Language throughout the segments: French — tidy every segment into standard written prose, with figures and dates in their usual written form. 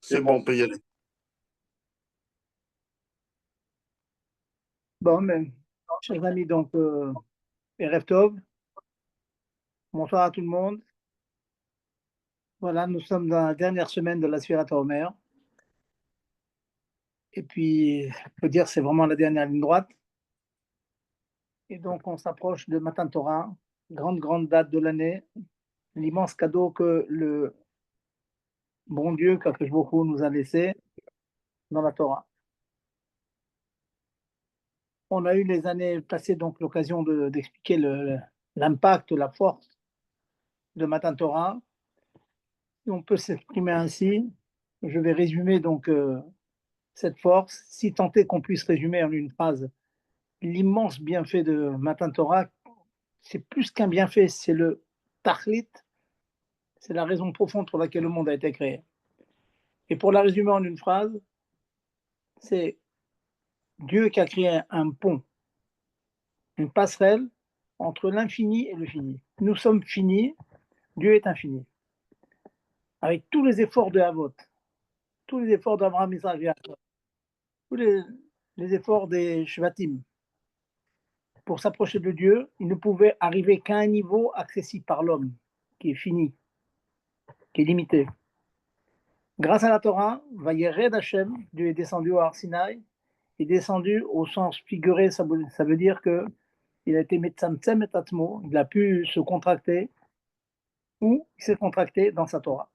C'est bon, on peut y aller. Bon, mais, chers amis, donc, Erev Tov, bonsoir à tout le monde. Voilà, nous sommes dans la dernière semaine de la Sfirat HaOmer. Et puis, on peut dire c'est vraiment la dernière ligne droite. Et donc, on s'approche de Matan Torah, grande date de l'année, l'immense cadeau que le bon Dieu, qu'Akadosh Baruch Hu, nous a laissé dans la Torah. On a eu les années passées donc l'occasion d'expliquer l'impact, la force de Matan Torah. Et on peut s'exprimer ainsi. Je vais résumer donc cette force, si tant est qu'on puisse résumer en une phrase l'immense bienfait de Matan Torah. C'est plus qu'un bienfait, c'est le tachlit, c'est la raison profonde pour laquelle le monde a été créé. Et pour la résumer en une phrase, c'est Dieu qui a créé un pont, une passerelle entre l'infini et le fini. Nous sommes finis, Dieu est infini. Avec tous les efforts de Havot, tous les efforts d'Abraham, Isaac, Jacob, tous les efforts des Shvatim, pour s'approcher de Dieu, il ne pouvait arriver qu'à un niveau accessible par l'homme, qui est fini, qui est limité. Grâce à la Torah, Vayered Hashem, Dieu est descendu au Har Sinaï, est descendu au sens figuré, ça veut dire que il a été metzamtzem et atmo, il a pu se contracter, ou il s'est contracté dans sa Torah.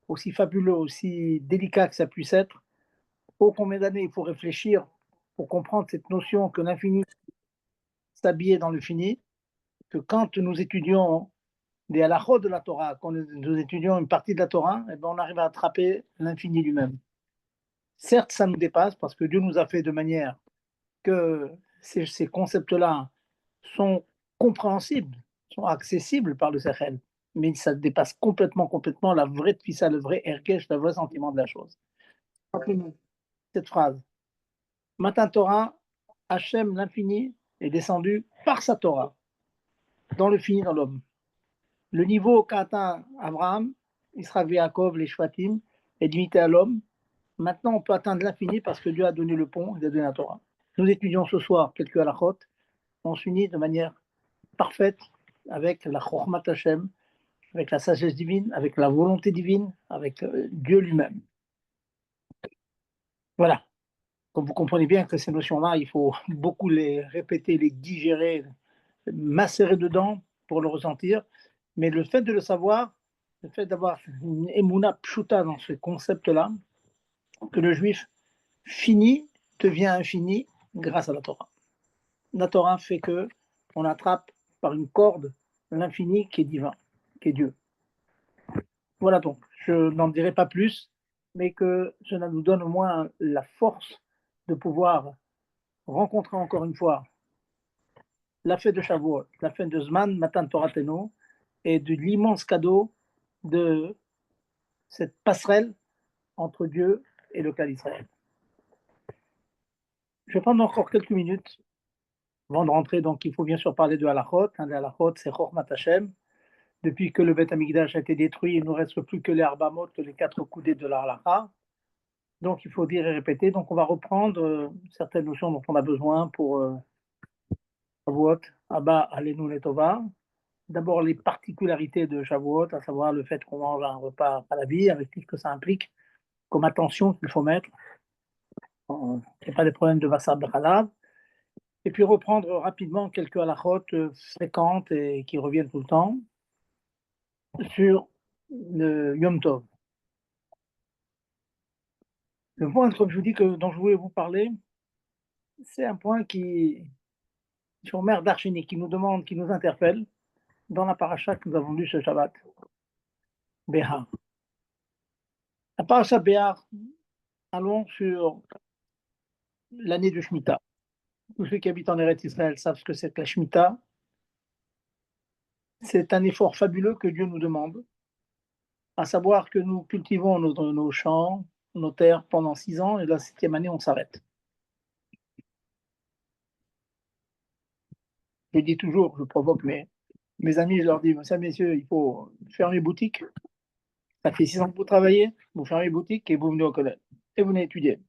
Aussi fabuleux, aussi délicat que ça puisse être, au combien d'années il faut réfléchir pour comprendre cette notion que l'infini s'habillait dans le fini, que quand nous étudions des halachot de la Torah, quand nous étudions une partie de la Torah, eh ben on arrive à attraper l'infini lui-même. Certes, ça nous dépasse parce que Dieu nous a fait de manière que ces concepts-là sont compréhensibles, sont accessibles par le Sechel, mais ça dépasse complètement la vraie tfissa, le vrai ergesh, le vrai sentiment de la chose. Cette phrase, Matan Torah, Hachem, l'infini, est descendu par sa Torah, dans le fini, dans l'homme. Le niveau qu'a atteint Abraham, Israël, Yaakov, les Shvatim, est limité à l'homme. Maintenant, on peut atteindre l'infini parce que Dieu a donné le pont, il a donné la Torah. Nous étudions ce soir quelques halachot. On s'unit de manière parfaite avec la Chokhmat Hashem, avec la sagesse divine, avec la volonté divine, avec Dieu lui-même. Voilà. Comme vous comprenez bien que ces notions-là, il faut beaucoup les répéter, les digérer, macérer dedans pour le ressentir. Mais le fait de le savoir, le fait d'avoir une émouna pshuta dans ce concept-là, que le juif fini devient infini grâce à la Torah. La Torah fait que on attrape par une corde l'infini qui est divin, qui est Dieu. Voilà donc, je n'en dirai pas plus, mais que cela nous donne au moins la force de pouvoir rencontrer encore une fois la fête de Shavuot, la fête de Zman, Matan Torateno, et de l'immense cadeau de cette passerelle entre Dieu et le cas d'Israël. Je vais prendre encore quelques minutes avant de rentrer, donc il faut bien sûr parler de Halachot. Les Halachot, c'est Chokhmat Hashem. Depuis que le Beth Amikdash a été détruit, il ne nous reste plus que les Arbamot, que les quatre coudées de la Halacha. Donc il faut dire et répéter. Donc on va reprendre certaines notions dont on a besoin pour Shavuot, Abba, Alenu Letova. D'abord les particularités de Shavuot, à savoir le fait qu'on mange un repas à la vie, avec tout ce que ça implique, comme attention qu'il faut mettre. Il n'y a pas de problème de Vassar Bechalav. Et puis reprendre rapidement quelques halachot fréquentes et qui reviennent tout le temps sur le Yom Tov. Le point, comme je vous dis, dont je voulais vous parler, c'est un point sur Mère d'Archini, qui nous demande, qui nous interpelle dans la paracha que nous avons lue ce Shabbat, Béhar. La paracha Béhar, allons sur l'année de Shemitah. Tous ceux qui habitent en Eretz Israël savent ce que c'est que la Shemitah. C'est un effort fabuleux que Dieu nous demande, à savoir que nous cultivons nos champs, nos terres pendant 6 ans, et la 7e année, on s'arrête. Je dis toujours, je provoque mes amis, je leur dis, messieurs, il faut fermer boutique, Ça fait 6 ans que vous travaillez, vous fermez boutique et vous venez au collège. Et vous venez étudier.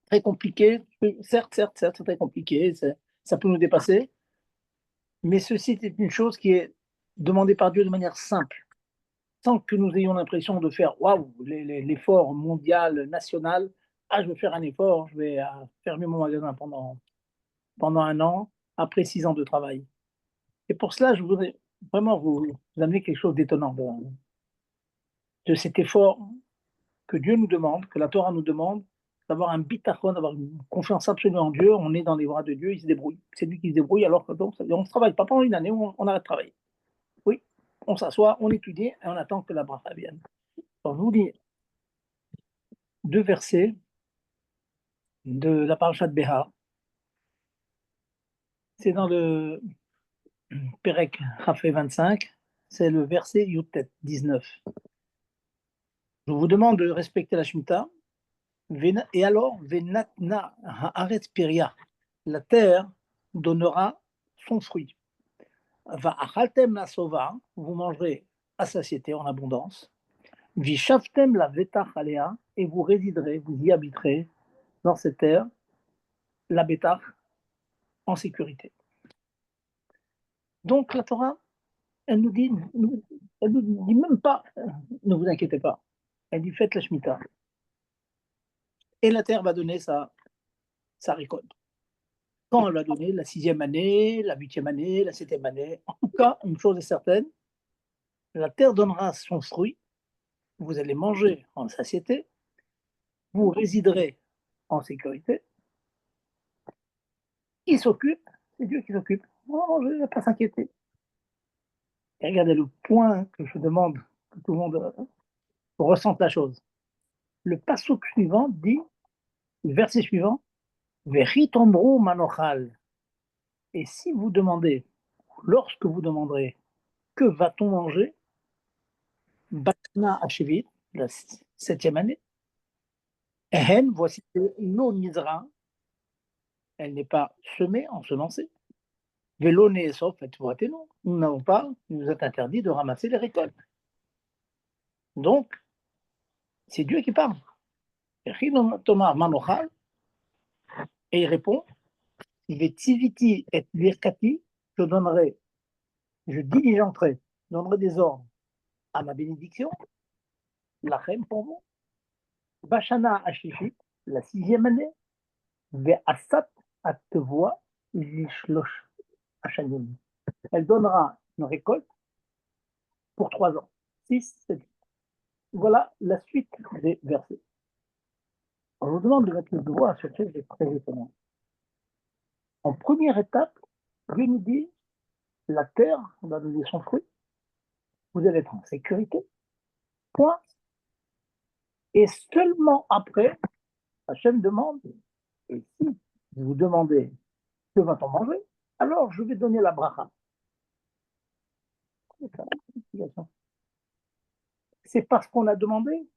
Très compliqué, certes, c'est très compliqué, ça peut nous dépasser, mais ceci est une chose qui est demandée par Dieu de manière simple, sans que nous ayons l'impression de faire waouh, l'effort mondial, national. Ah, je vais faire un effort, je vais fermer mon magasin pendant 1 an, après 6 ans de travail. Et pour cela, je voudrais vraiment vous amener quelque chose d'étonnant de cet effort que Dieu nous demande, que la Torah nous demande, d'avoir un bitachon, d'avoir une confiance absolue en Dieu. On est dans les bras de Dieu, il se débrouille. C'est lui qui se débrouille, alors que donc, on ne travaille pas pendant une année, on arrête de travailler. Oui, on s'assoit, on étudie et on attend que la bracha vienne. Alors, je vous lis 2 versets de la paracha de Béha. C'est dans le Pérec Rafé 25, c'est le verset Yutet 19. Je vous demande de respecter la Shemitah. Et alors, Venatna haaretz piria, la terre donnera son fruit. Va achaltem la sova, vous mangerez à satiété, en abondance. Vishavtem la vetach alea, et vous résiderez, vous y habiterez dans cette terre, la betach, en sécurité. Donc la Torah, elle nous dit, elle nous dit même pas, ne vous inquiétez pas. Elle dit faites la Shemitah. Et la terre va donner sa récolte. Quand elle va donner la 6e année, la 8e année, la 7e année. En tout cas, une chose est certaine, la terre donnera son fruit, vous allez manger en satiété, vous résiderez en sécurité. Il s'occupe, c'est Dieu qui s'occupe. Oh, je ne vais pas s'inquiéter. Et regardez le point que je demande que tout le monde ressente la chose. Le passouk suivant dit, le verset suivant, Vechitomru manochal. Et si vous demandez, lorsque vous demanderez, que va-t-on manger? Batna Hashevit, la 7e année. Ehen, voici l'eau nidra, elle n'est pas semée, ensemencée. Vélo n'est sauf, nous n'avons pas, il nous est interdit de ramasser les récoltes. Donc, c'est Dieu qui parle. Thomas Manochal, et il répond, Vetiviti et virkati, je diligenterai, donnerai des ordres à ma bénédiction, lachem pour vous, Bashana Ashishit, la 6e année, Ve'asat atvoa lishlosh Hashanim. Elle donnera une récolte pour 3 ans. 6, 7. Voilà la suite des versets. On vous demande de mettre le doigt sur ce qui est très étonnant. En première étape, Dieu nous dit la terre va donner son fruit, vous allez être en sécurité, point. Et seulement après, Hachem demande, et si vous demandez que va-t-on manger, alors je vais donner la bracha. C'est parce qu'on a demandé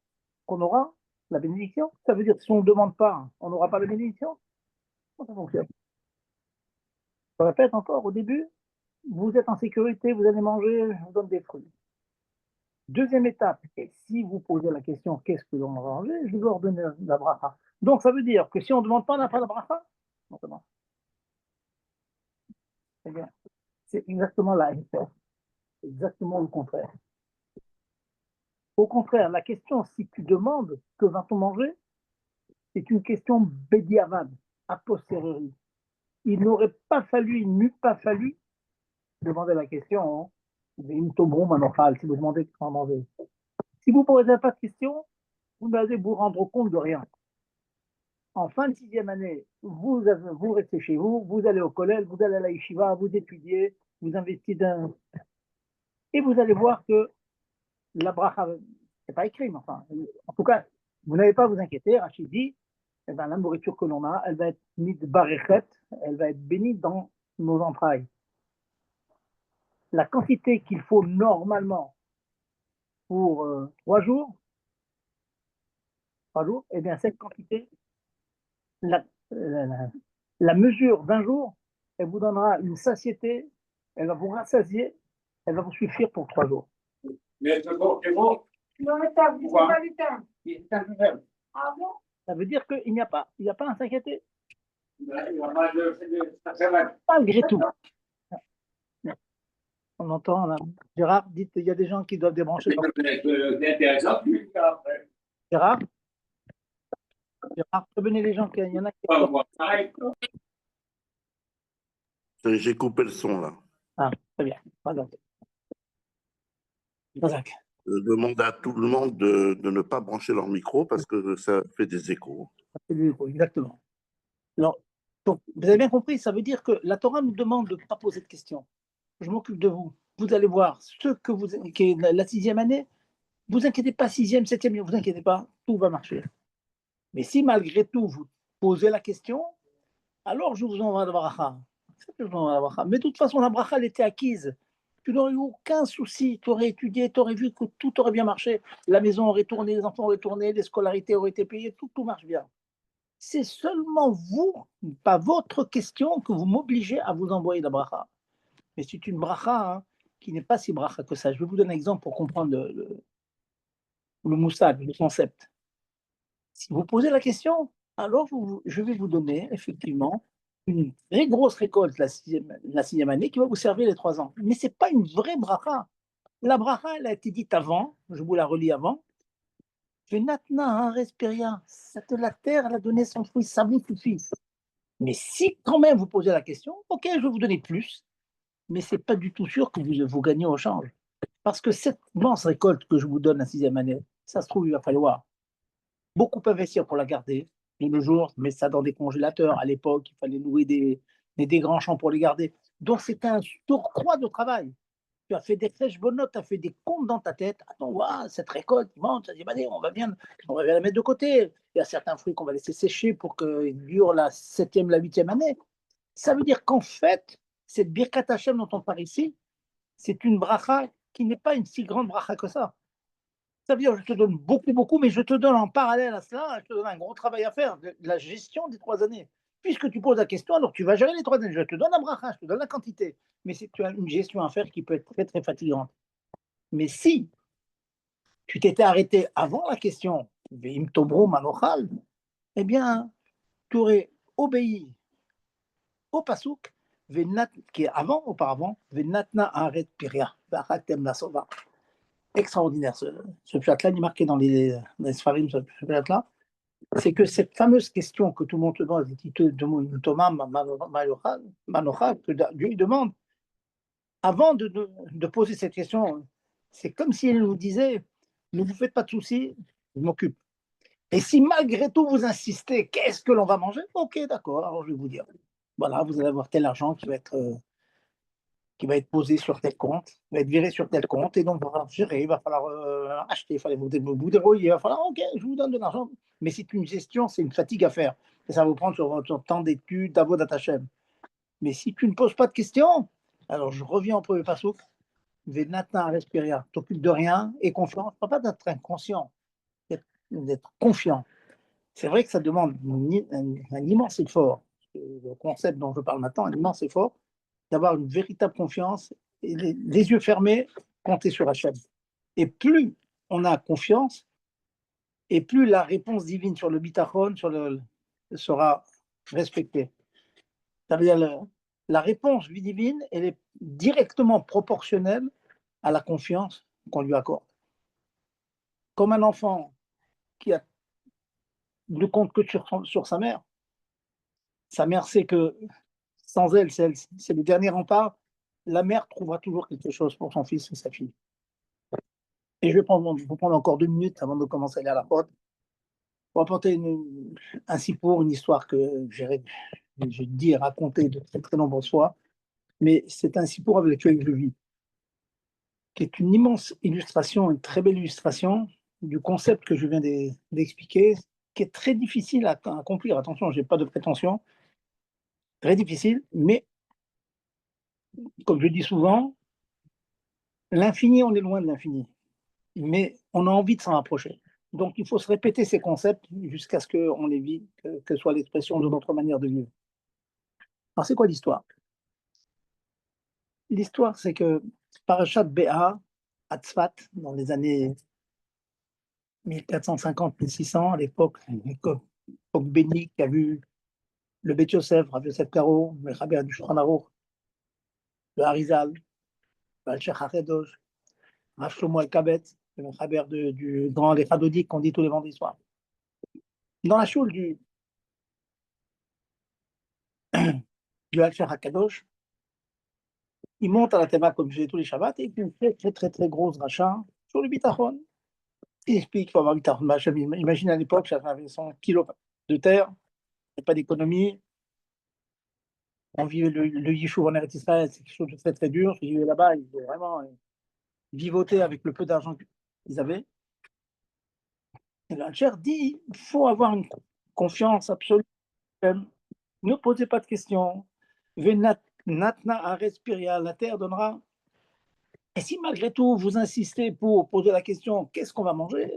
qu'on aura la bénédiction. Ça veut dire que si on ne demande pas, on n'aura pas la bénédiction. Comment ça fonctionne? Je répète encore, au début, vous êtes en sécurité, vous allez manger, je vous donne des fruits. Deuxième étape, et si vous posez la question qu'est-ce que l'on va manger, je vais ordonner la bracha. Donc ça veut dire que si on ne demande pas, on n'a pas la bracha. Eh bien, c'est exactement la réponse, exactement le contraire. Au contraire, la question si tu demandes que va-t-on manger, c'est une question bédiavad, a posteriori. Il n'eût pas fallu demander la question, une tomberon manochal, si vous demandez comment manger. Si vous ne posez pas de question, vous n'allez vous rendre compte de rien. En fin de 6e année, vous restez chez vous, vous allez au collège, vous allez à la yeshiva, vous étudiez, vous investissez et vous allez voir que la bracha, c'est pas écrit, mais enfin, en tout cas, vous n'avez pas à vous inquiéter. Rachid dit, eh ben, la nourriture que l'on a, elle va être mise baréchet, elle va être bénie dans nos entrailles. La quantité qu'il faut normalement pour 3 jours, eh bien, cette quantité, la, la, la mesure d'un jour, elle vous donnera une satiété, elle va vous rassasier, elle va vous suffire pour 3 jours. Mais c'est bon, c'est bon. Non, mais t'as vu, c'est pas du temps. C'est un peu faible. Ah bon? Ça veut dire qu'il n'y a pas, il n'y a pas à s'inquiéter. Il y a mal ça fait mal. Malgré tout. On entend, là. Gérard, dites, il y a des gens qui doivent débrancher leur... C'est intéressant, puis après. Gérard, Gérard, prévenez les gens qu'il y en a qui... On va s'arrêter. J'ai coupé le son là. Ah, très bien. Pardon. Pardon. Je demande à tout le monde de ne pas brancher leur micro parce que ça fait des échos. Exactement. Alors, donc, vous avez bien compris, ça veut dire que la Torah nous demande de ne pas poser de questions. Je m'occupe de vous. Vous allez voir, ceux que vous, qui est la 6e année, vous inquiétez pas, 6e, 7e, vous inquiétez pas, tout va marcher. Mais si malgré tout, vous posez la question, alors je vous envoie la bracha. Mais de toute façon, la bracha, elle était acquise. Tu n'aurais eu aucun souci. Tu aurais étudié, tu aurais vu que tout aurait bien marché. La maison aurait tourné, les enfants auraient tourné, les scolarités auraient été payées, tout marche bien. C'est seulement vous, pas votre question, que vous m'obligez à vous envoyer la bracha. Mais c'est une bracha qui n'est pas si bracha que ça. Je vais vous donner un exemple pour comprendre le moussad, le concept. Si vous posez la question, alors je vais vous donner effectivement une très grosse récolte la 6e année qui va vous servir les 3 ans. Mais ce n'est pas une vraie bracha. La bracha, elle a été dite avant, je vous la relis avant. Venatna respiria, la terre, elle a donné son fruit, ça vous suffit. Mais si quand même vous posez la question, ok, je vais vous donner plus, mais ce n'est pas du tout sûr que vous gagnez au change. Parce que cette immense récolte que je vous donne la 6e année, ça se trouve, il va falloir beaucoup investir pour la garder de nos jours, mais ça dans des congélateurs. À l'époque, il fallait louer des grands champs pour les garder. Donc, c'était un surcroît de travail. Tu as fait des flèches bonnes, tu as fait des comptes dans ta tête. Attends, wow, cette récolte, monte, ça dit, bah, on va bien la mettre de côté. Il y a certains fruits qu'on va laisser sécher pour qu'ils durent la 7e, la 8e année. Ça veut dire qu'en fait, cette Birkat Hashem dont on parle ici, c'est une bracha qui n'est pas une si grande bracha que ça. Ça veut dire que je te donne beaucoup, mais je te donne en parallèle à cela, je te donne un gros travail à faire, de la gestion des 3 années. Puisque tu poses la question, alors tu vas gérer les 3 années. Je te donne un bracha, je te donne la quantité. Mais tu as une gestion à faire qui peut être très, très fatigante. Mais si tu t'étais arrêté avant la question, Ve'im tobro manochal, eh bien, tu aurais obéi au pasouk, qui est auparavant, Venatna aret piria, v'achatem la sova. Extraordinaire ce plat-là, il est marqué dans les Sfarim, ce plat-là, c'est que cette fameuse question que tout le monde te demande, Thomas Manocha, que Dieu lui demande, avant de poser cette question, c'est comme s'il nous disait, ne vous faites pas de soucis, je m'occupe. Et si malgré tout vous insistez, qu'est-ce que l'on va manger? Ok, d'accord, alors je vais vous dire. Voilà, vous allez avoir tel argent qui va être posé sur tel compte, va être viré sur tel compte, et donc il va falloir gérer, il va falloir acheter, il va falloir vous débrouiller, il va falloir, ok, je vous donne de l'argent, mais c'est une gestion, c'est une fatigue à faire, et ça va vous prendre sur votre temps d'études, d'avodat Hashem. Mais si tu ne poses pas de questions, alors je reviens au premier passouk, Venatna respiria, t'occupes de rien, et confiant, pas d'être inconscient, d'être confiant. C'est vrai que ça demande un immense effort, le concept dont je parle maintenant, un immense effort, d'avoir une véritable confiance et les yeux fermés, compter sur Hachem. Et plus on a confiance, et plus la réponse divine sur le bitachon sera respectée. Ça veut dire la réponse divine, elle est directement proportionnelle à la confiance qu'on lui accorde. Comme un enfant qui ne compte que sur sa mère sait que sans elle, c'est le dernier rempart, la mère trouvera toujours quelque chose pour son fils et sa fille. Et je vais vous prendre encore 2 minutes avant de commencer à aller à la porte pour apporter un sipour, une histoire que j'ai dit et racontée de très, très nombreuses fois. Mais c'est un sipour avec lequel je vis, qui est une immense illustration, une très belle illustration du concept que je viens d'expliquer, qui est très difficile à accomplir. Attention, je n'ai pas de prétention, très difficile, mais comme je dis souvent, l'infini, on est loin de l'infini, mais on a envie de s'en rapprocher. Donc, il faut se répéter ces concepts jusqu'à ce qu'on les vive, que soit l'expression de notre manière de vivre. Alors, c'est quoi l'histoire? L'histoire, c'est que Parashat Béa à Tzfat, dans les années 1450-1600, à l'époque bénique, qui a vu le Beth Yosef, Rav Yosef Karo, le Chaber du Shulchan Aruch, le Harizal, le Alcher HaKadosh, Rav Shlomo El-Kabetz, le Chaber du grand Lechadodi qu'on dit tous les vendredis soirs. Dans la choule du Alcher HaKadosh, il monte à la Teva comme je fais tous les Shabbats et il fait une très grosse rachat sur le bitachon. Il explique qu'il faut avoir bitachon. Imagine à l'époque, j'avais 100 kilos de terre, il n'y a pas d'économie. On vivait le Yishuv en Eretz Israël, c'est quelque chose de très dur. Ils vivaient là-bas, ils devaient vraiment vivoter avec le peu d'argent qu'ils avaient. Et l'Alcher dit il faut avoir une confiance absolue. Ne posez pas de questions. Natna a respiria, la terre donnera. Et si malgré tout vous insistez pour poser la question qu'est-ce qu'on va manger,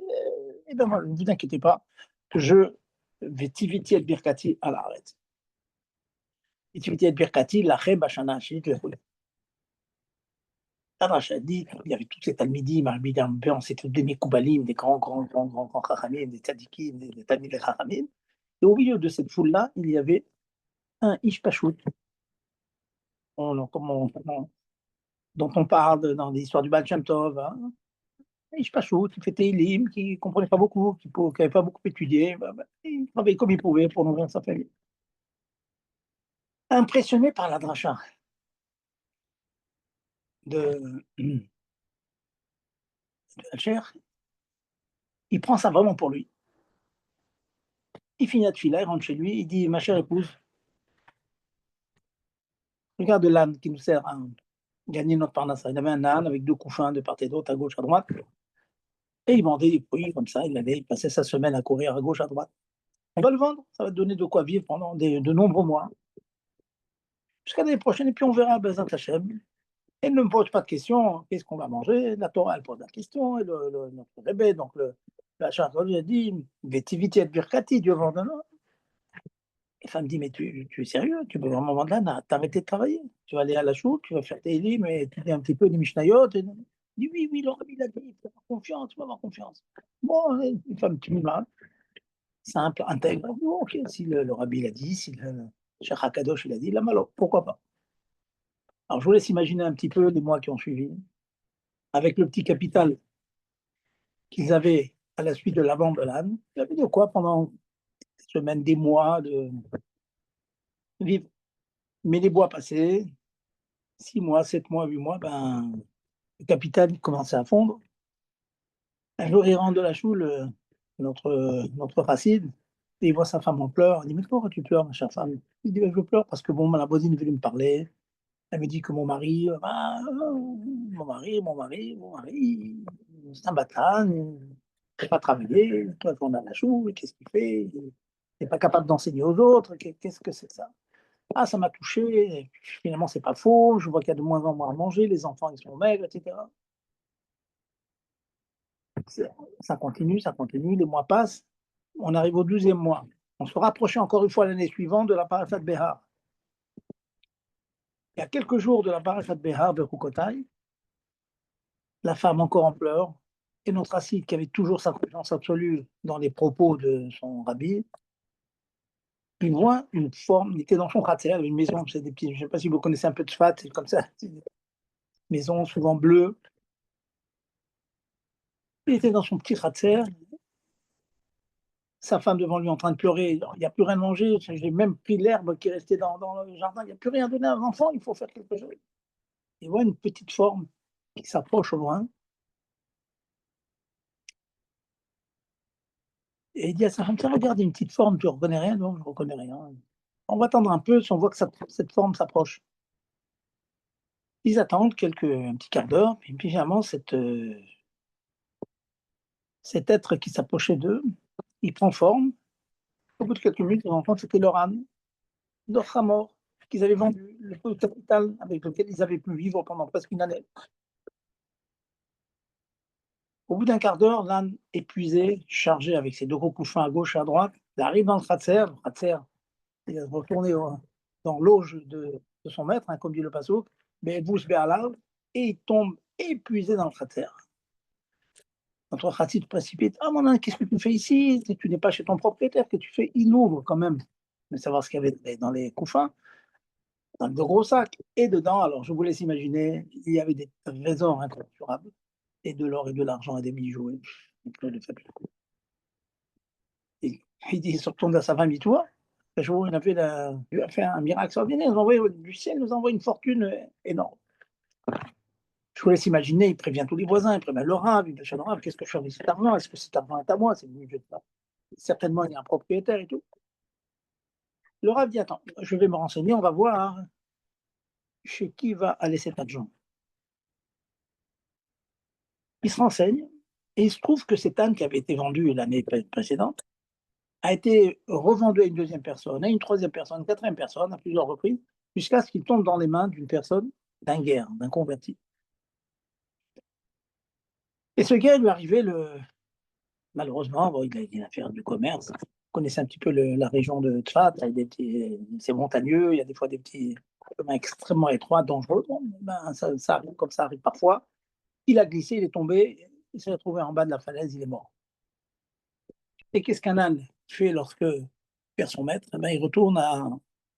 eh bien, ne vous inquiétez pas, je vais tiviti et birkati à l'arrêt. Tiviti et birkati, la cheb bashana hashit le roulé. Racha dit il y avait tous ces talmidim, c'était des Mekoubalim, des grands chachamim, des tzadikim, des talmidim chachamim. Et au milieu de cette foule-là, il y avait un ish pashout, dont on parle dans l'histoire du Baal Shem Tov, hein. Ish pashout, qui fait Teilim, qui ne comprenait pas beaucoup, qui n'avait pas beaucoup étudié, il travaillait comme il pouvait pour nourrir sa famille. Impressionné par la dracha de Alcher, il prend ça vraiment pour lui. Il finit la tefila, il rentre chez lui, il dit ma chère épouse, regarde l'âne qui nous sert à gagner notre parnassa. Il avait un âne avec 2 couffins de part et d'autre, à gauche, à droite. Et il vendait des fruits comme ça. Il passait sa semaine à courir à gauche, à droite. On va le vendre, ça va te donner de quoi vivre pendant de nombreux mois. Jusqu'à l'année prochaine, et puis on verra Bezat Hashem. Et ne me pose pas de questions, qu'est-ce qu'on va manger? La Torah, elle pose la question, et notre Rebbe, donc la charte, lui a dit, Vetiviti et Birkati, Dieu vendra. Et femme dit, mais tu es sérieux? Tu peux vraiment vendre là? T'as arrêté de travailler? Tu vas aller à la choule, tu vas faire tes élimes et tu dis un petit peu des Mishnayot. Il dit, oui, le rabbi l'a dit, tu vas avoir confiance, tu vas avoir confiance. Bon, une femme timide, simple, intègre. Bon, ok, si le rabbi l'a dit, si le Cheikh Hakadosh l'a dit, là, alors, pourquoi pas? Alors, je vous laisse imaginer un petit peu les mois qui ont suivi, avec le petit capital qu'ils avaient à la suite de la vente de l'âne. Ils avaient de quoi pendant des semaines, des mois de vivre. Mais les mois passés, 6 mois, 7 mois, 8 mois, ben, le capital commençait à fondre. Un jour, il rentre de la choule, notre racine, et il voit sa femme en pleurs. Il dit, mais pourquoi tu pleures, ma chère femme? Il dit, je pleure parce que bon, la voisine veut me parler. Elle me dit que mon mari, c'est un bâtard, il ne peut pas travailler, toi, on a la choule, qu'est-ce qu'il fait? Il n'est pas capable d'enseigner aux autres, qu'est-ce que c'est ça? Ah, ça m'a touché, et puis, finalement, c'est pas faux, je vois qu'il y a de moins en moins à manger, les enfants, ils sont maigres, etc. Ça continue, les mois passent, on arrive au 12e mois. On se rapprochait encore une fois l'année suivante de la parashat Behar. Il y a quelques jours de la parashat Behar de Rukotai, la femme encore en pleurs, et notre Assid, qui avait toujours sa confiance absolue dans les propos de son rabbi, il voit une forme, il était dans son khatser, une maison, c'est des petits, je ne sais pas si vous connaissez un peu de Sfat, c'est comme ça, c'est des maisons souvent bleues. Il était dans son petit khatser, sa femme devant lui en train de pleurer, il n'y a plus rien à manger, j'ai même pris l'herbe qui restait dans le jardin, il n'y a plus rien à donner à un enfant, il faut faire quelque chose. Il voit une petite forme qui s'approche au loin, et il dit à sa femme, tiens, regarde, une petite forme, tu ne reconnais rien? Non, je ne reconnais rien. On va attendre un peu si on voit que cette forme s'approche. Ils attendent un petit quart d'heure, puis finalement, cet être qui s'approchait d'eux, il prend forme. Au bout de quelques minutes, ils rendent compte que c'était leur âne, leur mort, qu'ils avaient vendu, le peu de capital avec lequel ils avaient pu vivre pendant presque une année. Au bout d'un quart d'heure, l'âne épuisé, chargé avec ses 2 gros couffins à gauche et à droite, il arrive dans le khatser, il est retourné dans l'auge de son maître, hein, comme dit le passouk, mais bouche vers l'arbre, et il tombe épuisé dans le khatser. Notre chassid se précipite. Ah, mon âne, qu'est-ce que tu fais ici? Tu n'es pas chez ton propriétaire, que tu fais? Il ouvre quand même, de savoir ce qu'il y avait dans les couffins, dans de gros sacs. Et dedans, alors je vous laisse imaginer, il y avait des trésors incommensurables, et de l'or et de l'argent et des bijoux. Et tout le fait. Et il dit, il se retourne à sa famille, tu vois, le jour où il a fait un miracle extraordinaire, du ciel nous envoie une fortune énorme. Je vous laisse imaginer, il prévient tous les voisins, il prévient le Rav, il dit le Rav, qu'est-ce que je fais avec cet argent? Est-ce que cet argent est à moi? C'est venu de ça. Certainement, il y a un propriétaire et tout. Le Rav dit, attends, je vais me renseigner, on va voir chez qui va aller cet argent. Il se renseigne, et il se trouve que cet âne qui avait été vendu l'année précédente a été revendu à une deuxième personne, à une troisième personne, une quatrième personne, à plusieurs reprises, jusqu'à ce qu'il tombe dans les mains d'une personne, d'un guerre, d'un converti. Et ce gars lui est arrivé, malheureusement, bon, il a fait du commerce. Vous connaissez un petit peu la région de Tzfat, c'est montagneux, il y a des fois des petits chemins extrêmement étroits, dangereux. Bon, ben, ça arrive comme ça arrive parfois. Il a glissé, il est tombé, il s'est retrouvé en bas de la falaise, il est mort. Et qu'est-ce qu'un âne fait lorsque il perd son maître? Eh ben, il retourne à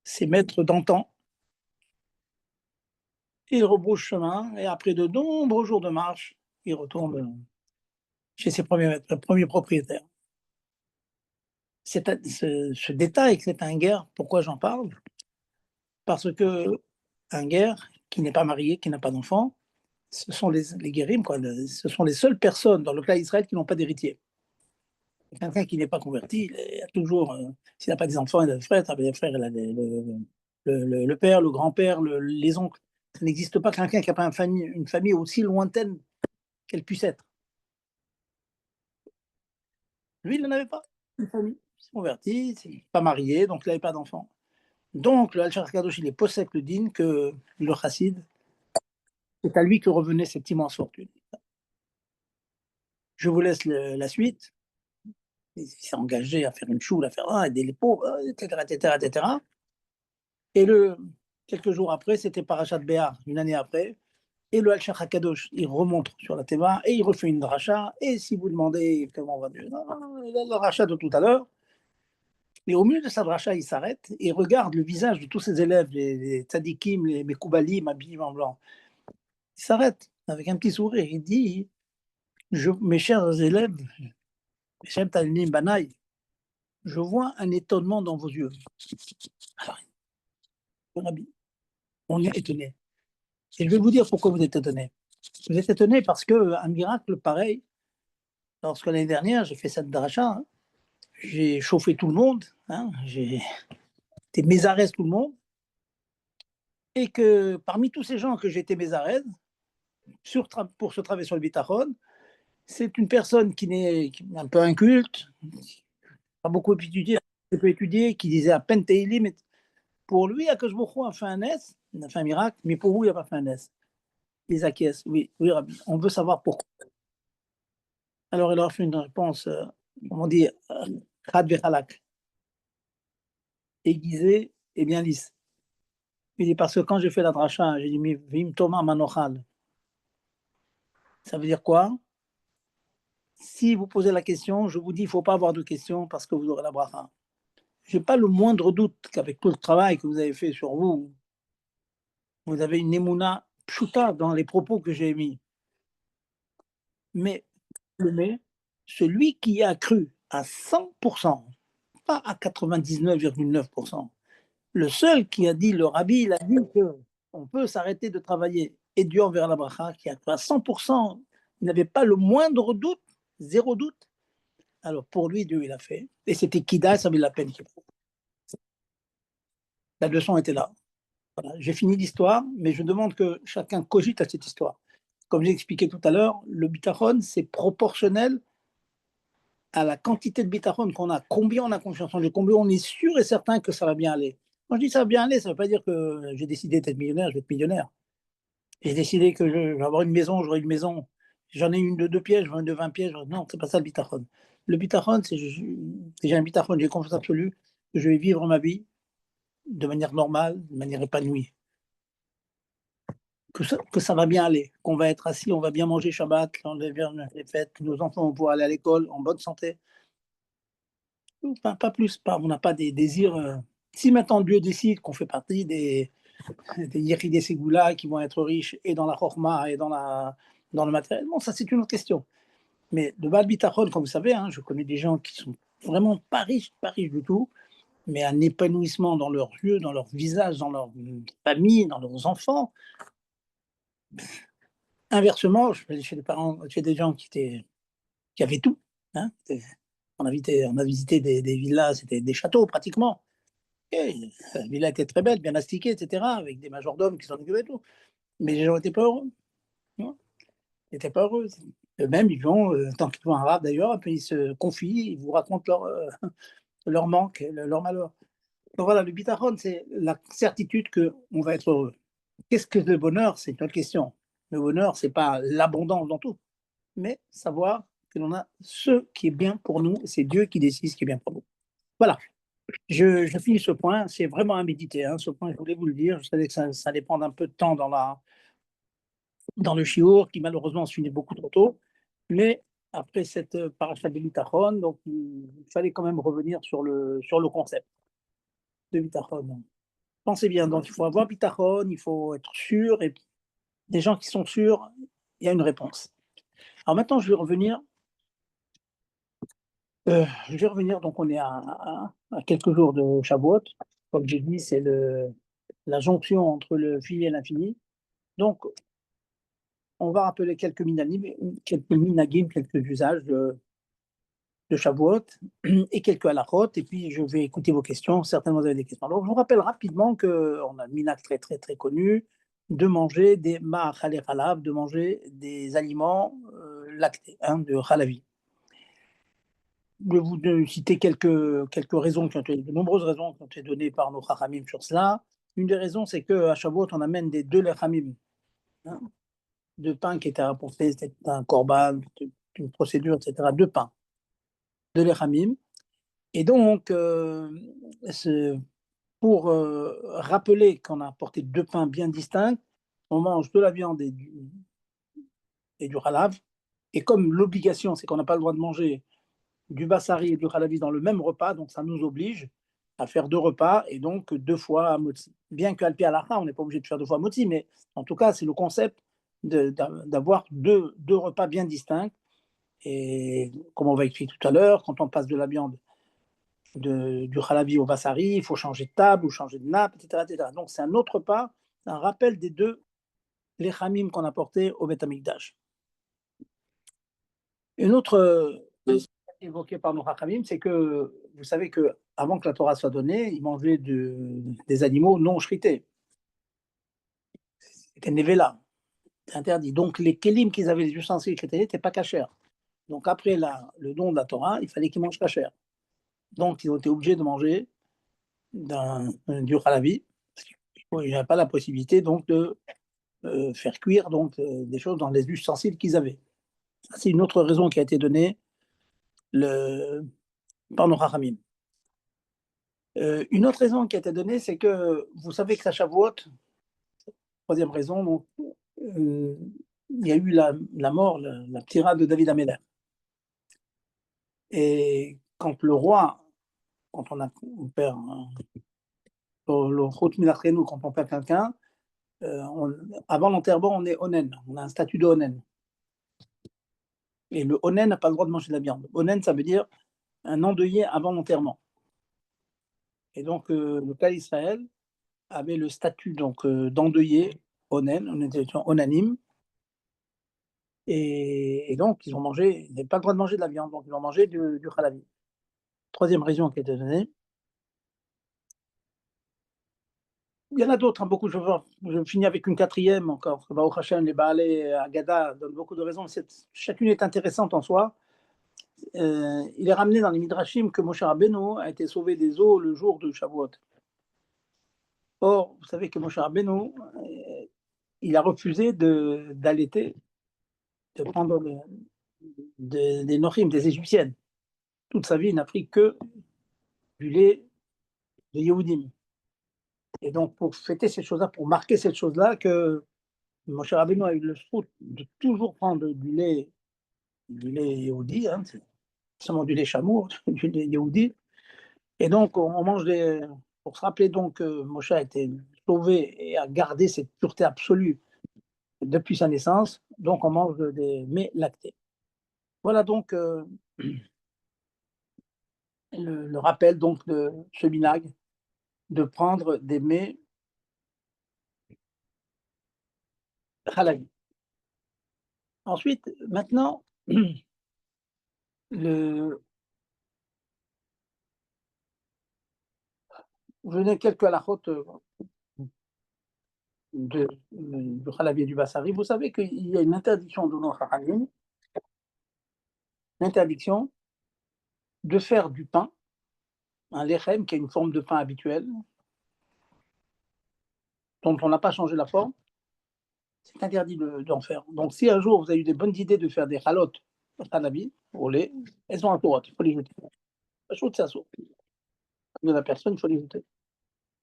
ses maîtres d'antan. Il rebrousse chemin et après de nombreux jours de marche, il retourne chez ses premiers propriétaires. Ce détail, c'est un guerre. Pourquoi j'en parle? Parce que un guerre qui n'est pas marié, qui n'a pas d'enfant, ce sont les guérim, quoi. Ce sont les seules personnes dans le cas d'Israël qui n'ont pas d'héritier. Quelqu'un qui n'est pas converti, il a toujours, s'il n'a pas des enfants, il a des frères, il a le père, le grand-père, les oncles. Ça n'existe pas quelqu'un qui n'a pas une famille aussi lointaine qu'elle puisse être. Lui, il n'en avait pas une famille. Il s'est converti, il n'est pas marié, donc il n'avait pas d'enfant. Donc, le Al-Shar Kadosh, il est possède le din que le chassid, c'est à lui que revenait cette immense fortune. Je vous laisse la suite. Il s'est engagé à faire une choule, à faire aider les pauvres, etc., etc., etc. Et quelques jours après, c'était Parashat Béar, une année après, et le Al-Shar HaKadosh, il remonte sur la Teva et il refait une dracha. Et si vous demandez comment on va dire, la dracha de tout à l'heure, et au milieu de sa dracha, il s'arrête et regarde le visage de tous ses élèves, les tzadikim, les mekoubalim, habillés en blanc. Il s'arrête avec un petit sourire. Il dit, mes chers élèves, mes chers talmidim banaï, je vois un étonnement dans vos yeux. Alors, on est étonné. Et je vais vous dire pourquoi vous êtes étonné. Vous êtes étonné parce qu'un miracle pareil, lorsque l'année dernière, j'ai fait cette dracha, hein, j'ai chauffé tout le monde, hein, j'ai été mésarès tout le monde, et que parmi tous ces gens que j'ai été mésarès, pour se travailler sur le bitachon, c'est une personne qui est un peu inculte, pas beaucoup étudié, qui disait à peine Teilim, mais pour lui, Akash Bokhu a fait un S, il a fait un miracle, mais pour vous, il n'a pas fait un S. Les acquiescent, oui, Rabbi, on veut savoir pourquoi. Alors, il leur a fait une réponse, comment dire, Khad Vechalak, aiguisée et bien lisse. Il dit, parce que quand j'ai fait la dracha, j'ai dit, Vim Toma Manochal. Ça veut dire quoi? Si vous posez la question, je vous dis, il ne faut pas avoir de questions parce que vous aurez la bracha. Je n'ai pas le moindre doute qu'avec tout le travail que vous avez fait sur vous, vous avez une émouna pshuta dans les propos que j'ai émis. Mais celui qui a cru à 100%, pas à 99,9%, le seul qui a dit, le rabbi, il a dit qu'on peut s'arrêter de travailler et Dieu enverra la bracha, qui a cru à 100%, il n'avait pas le moindre doute, zéro doute. Alors pour lui, Dieu, il a fait. Et c'était Kida, ça valait la peine. La leçon était là. Voilà, j'ai fini l'histoire, mais je demande que chacun cogite à cette histoire. Comme j'ai expliqué tout à l'heure, le bitachon, c'est proportionnel à la quantité de bitachon qu'on a. Combien on a confiance en Dieu, combien on est sûr et certain que ça va bien aller. Quand je dis ça va bien aller, ça ne veut pas dire que j'ai décidé d'être millionnaire, je vais être millionnaire. J'ai décidé que je vais avoir une maison, j'aurai une maison. J'en ai une de 2 pièges, j'en ai une de 20 pièges. Non, c'est pas ça le bitachon. Le bitachon, c'est j'ai un bitachon, j'ai confiance absolue que je vais vivre ma vie de manière normale, de manière épanouie. que ça va bien aller, qu'on va être assis, on va bien manger Shabbat, quand les fêtes, que nos enfants vont pouvoir aller à l'école en bonne santé. Pas plus, on n'a pas des désirs. Si maintenant Dieu décide qu'on fait partie des Yéridé Ségoula qui vont être riches et dans la Chorma et dans le matériel, bon, ça c'est une autre question. Mais de Baal Bitachon, comme vous savez, hein, je connais des gens qui sont vraiment pas riches du tout, mais un épanouissement dans leurs yeux, dans leur visage, dans leur famille, dans leurs enfants. Inversement, je suis chez des parents, chez des gens qui avaient tout. Hein. On a visité des villas, c'était des châteaux pratiquement. Et la villa était très belle, bien astiquée, etc., avec des majordomes qui s'en occupaient de tout. Mais les gens n'étaient pas heureux. Ils n'étaient pas heureux. Eux-mêmes, ils vont, tant qu'ils vont en arabe d'ailleurs, puis ils se confient, ils vous racontent leur manque, leur malheur. Donc voilà, le bitachon, c'est la certitude qu'on va être heureux. Qu'est-ce que le bonheur? C'est une autre question. Le bonheur, c'est pas l'abondance dans tout, mais savoir que l'on a ce qui est bien pour nous, c'est Dieu qui décide ce qui est bien pour nous. Voilà, je finis ce point, c'est vraiment à méditer, hein, ce point, je voulais vous le dire, je savais que ça allait prendre un peu de temps dans le shiur, qui malheureusement se finit beaucoup trop tôt, mais après cette paracha de bitachon, donc il fallait quand même revenir sur le concept de bitachon. Pensez bien, donc il faut avoir bitachon, il faut être sûr, et des gens qui sont sûrs, il y a une réponse. Alors maintenant, je vais revenir, donc on est à quelques jours de Shavuot, comme j'ai dit, c'est la jonction entre le fini et l'infini. Donc, on va rappeler quelques minagim, quelques usages de Shavuot et quelques halachot, et puis je vais écouter vos questions. Certainement, vous avez des questions. Alors, je vous rappelle rapidement qu'on a un minag très, très, très connu de manger des ma'achale halav, de manger des aliments lactés, hein, de halavi. Je vais vous citer quelques raisons, de nombreuses raisons qui ont été données par nos chachamim sur cela. Une des raisons, c'est qu'à Shavuot, on amène des deux lechamim, hein, de pain qui étaient apportés, c'était un korban, une procédure, etc., de pain, de lechamim. Et donc, pour rappeler qu'on a apporté deux pains bien distincts, on mange de la viande et du halav. Et comme l'obligation, c'est qu'on n'a pas le droit de manger du bassari et du halavi dans le même repas, donc ça nous oblige à faire deux repas et donc deux fois à motzi. Bien qu'à Alpi Halacha, on n'est pas obligé de faire deux fois motzi, mais en tout cas, c'est le concept d'avoir deux repas bien distincts. Et comme on va expliquer tout à l'heure, quand on passe de la viande du halavi au bassari, il faut changer de table ou changer de nappe, etc. etc. Donc c'est un autre repas, un rappel des deux lechamim qu'on a portés au Beth Amikdash. Une autre évoquée par nos Hachamim, c'est que vous savez que avant que la Torah soit donnée, ils mangeaient des animaux non shrités. C'était nevela, c'est interdit. Donc les kelim qu'ils avaient, les ustensiles n'étaient pas cachers. Donc après le don de la Torah, il fallait qu'ils mangent cachers. Donc ils ont été obligés de manger du halavi, parce qu'il n'y avait pas la possibilité donc de faire cuire donc, des choses dans les ustensiles qu'ils avaient. Ça, c'est une autre raison qui a été donnée par nos Hachamim. Une autre raison qui a été donnée, c'est que vous savez que à Shavuot, troisième raison, donc, il y a eu la mort, la ptira de David Améler. Et quand le roi, quand on perd quand on perd quelqu'un, avant l'enterrement, on est onen, on a un statut de onen. Et le onen n'a pas le droit de manger de la viande. Onen, ça veut dire un endeuillé avant l'enterrement. Et donc, le cas d'Israël avait le statut d'endeuillé, onen, on était onanim. Et donc, ils n'avaient pas le droit de manger de la viande, donc ils ont mangé du halavi. Troisième raison qui a été donnée. Il y en a d'autres, hein, beaucoup. Je finis avec une quatrième encore. Baruch Hashem, les Baalé Agada donnent beaucoup de raisons. Chacune est intéressante en soi. Il est ramené dans les Midrashim que Moshe Rabbeinu a été sauvé des eaux le jour de Shavuot. Or, vous savez que Moshe Rabbeinu, il a refusé d'allaiter, de prendre des Nochim, des Égyptiennes. Toute sa vie, il n'a pris que du lait de Yehudim. Et donc, pour fêter cette chose-là, pour marquer cette chose-là, que Moshe Rabbeinu a eu le souhait de toujours prendre du lait Yehudi, hein, c'est seulement du lait chameau, du lait Yehudi. Et donc, on mange pour se rappeler donc que Moshe a été sauvé et a gardé cette pureté absolue depuis sa naissance, donc on mange des mets lactés. Voilà donc le rappel donc de ce minag de prendre des mets halal. Ensuite, maintenant, je n'ai quelques halachot du halal et du basari. Vous savez qu'il y a une interdiction de nos haramim, l'interdiction de faire du pain, un lechem qui est une forme de pain habituelle, dont on n'a pas changé la forme, c'est interdit d'en faire. Donc, si un jour vous avez eu des bonnes idées de faire des halotes halabi au lait, elles sont interdaites, il faut les jeter. Chaud de sa sauce. De la personne, il faut les jeter.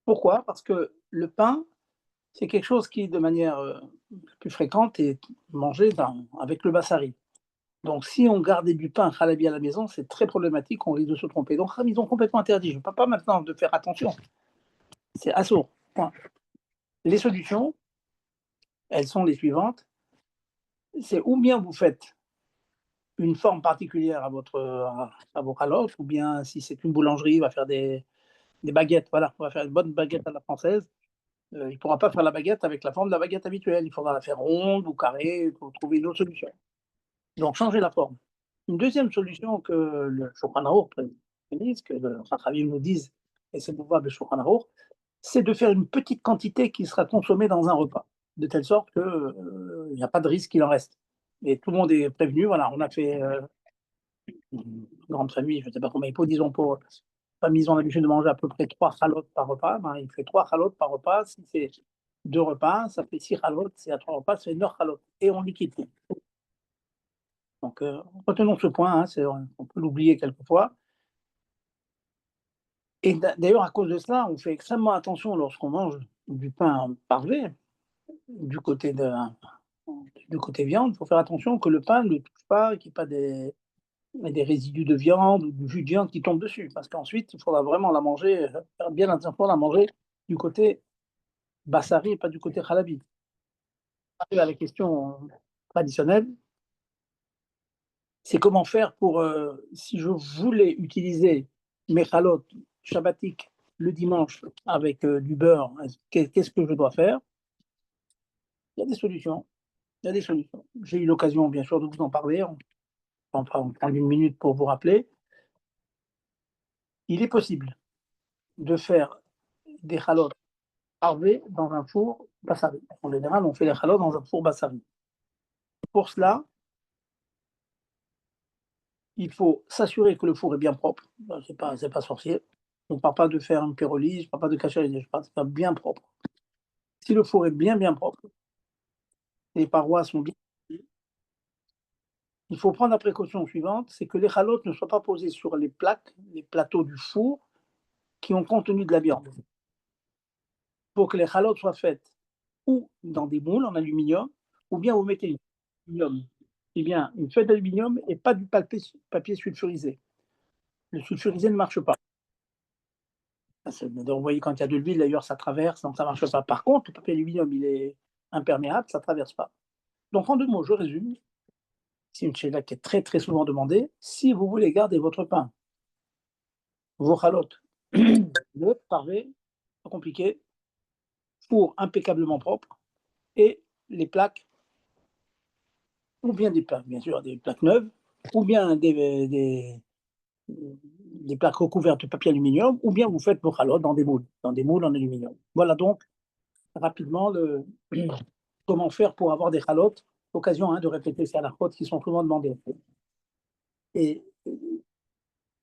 Pourquoi? Parce que le pain, c'est quelque chose qui, de manière plus fréquente, est mangé avec le bassari. Donc, si on gardait du pain halabi à la maison, c'est très problématique, on risque de se tromper. Donc, ils ont complètement interdit. Je ne parle pas maintenant de faire attention. C'est assourd. Point. Les solutions, elles sont les suivantes. C'est ou bien vous faites une forme particulière à vos calottes, ou bien si c'est une boulangerie, il va faire des baguettes. Voilà, on va faire une bonne baguette à la française. Il ne pourra pas faire la baguette avec la forme de la baguette habituelle. Il faudra la faire ronde ou carrée pour trouver une autre solution. Donc, changer la forme. Une deuxième solution que le Shulchan Aruch préconise, que le Chachamim nous disent, et c'est pour voir le Shulchan Aruch, c'est de faire une petite quantité qui sera consommée dans un repas, de telle sorte qu'il n'y a pas de risque qu'il en reste. Et tout le monde est prévenu. Voilà, on a fait une grande famille, je ne sais pas combien il faut, disons pour famille, ils ont l'habitude de manger à peu près 3 chalotes par repas. Ben, il fait 3 chalotes par repas. Si c'est 2 repas, ça fait 6 chalotes. Si à 3 repas, ça fait 9 chalotes. Et on liquide tout. Donc, retenons ce point, hein, on peut l'oublier quelquefois. Et d'ailleurs, à cause de cela, on fait extrêmement attention lorsqu'on mange du pain parvé, du côté, du côté viande. Il faut faire attention que le pain ne touche pas, qu'il n'y ait pas des résidus de viande ou du jus de viande qui tombe dessus. Parce qu'ensuite, il faudra vraiment la manger, faire bien attention à la manger du côté bassari et pas du côté halabi. À la question traditionnelle, c'est comment faire pour, si je voulais utiliser mes chalotes shabbatiques le dimanche avec du beurre, qu'est-ce que je dois faire? Il y a des solutions. Il y a des solutions. J'ai eu l'occasion, bien sûr, de vous en parler. On va prendre une minute pour vous rappeler. Il est possible de faire des chalotes harvées dans un four bassari. En général, on fait les chalotes dans un four bassari. Pour cela, il faut s'assurer que le four est bien propre. C'est pas sorcier. On ne parle pas de faire une pyrolyse, je ne parle pas de cacher, je parle de bien propre. Si le four est bien propre, les parois sont bien, il faut prendre la précaution suivante, c'est que les chalotes ne soient pas posées sur les plaques, les plateaux du four qui ont contenu de la viande. Il faut que les chalotes soient faites ou dans des moules en aluminium, ou bien vous mettez l'aluminium. Eh bien, une feuille d'aluminium et pas du papier sulfurisé. Le sulfurisé ne marche pas. Vous voyez, quand il y a de l'huile, d'ailleurs, ça traverse, donc ça ne marche pas. Par contre, le papier aluminium, il est imperméable, ça ne traverse pas. Donc, en 2 mots, je résume. C'est une chéla qui est très, très souvent demandée. Si vous voulez garder votre pain, vos chalotes, le parvé, pas compliqué, four impeccablement propre, et les plaques, ou bien des plaques, bien sûr, des plaques neuves, ou bien des plaques recouvertes de papier aluminium, ou bien vous faites vos chalotes dans des moules en aluminium. Voilà donc rapidement comment faire pour avoir des chalotes. Occasion de répéter ces halakhot qui sont souvent demandées. Et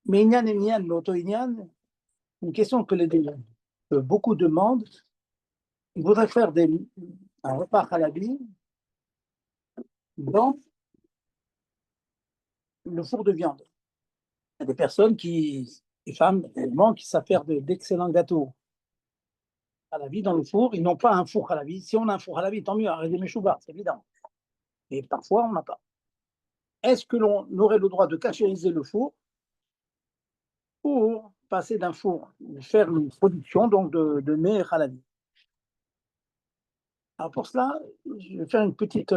mais Inyan et Minyan, l'auto Inyan, une question que beaucoup demandent, ils voudraient faire un repas halabi dans le four de viande. Il y a des personnes des femmes également, qui savent faire d'excellents gâteaux halavi dans le four. Ils n'ont pas un four halavi. Si on a un four halavi, tant mieux, arrêtez mes choubas, c'est évident. Et parfois, on n'a pas. Est-ce que l'on aurait le droit de cachériser le four pour passer d'un four, faire une production donc de mets halavi? Alors pour cela, je vais faire une petite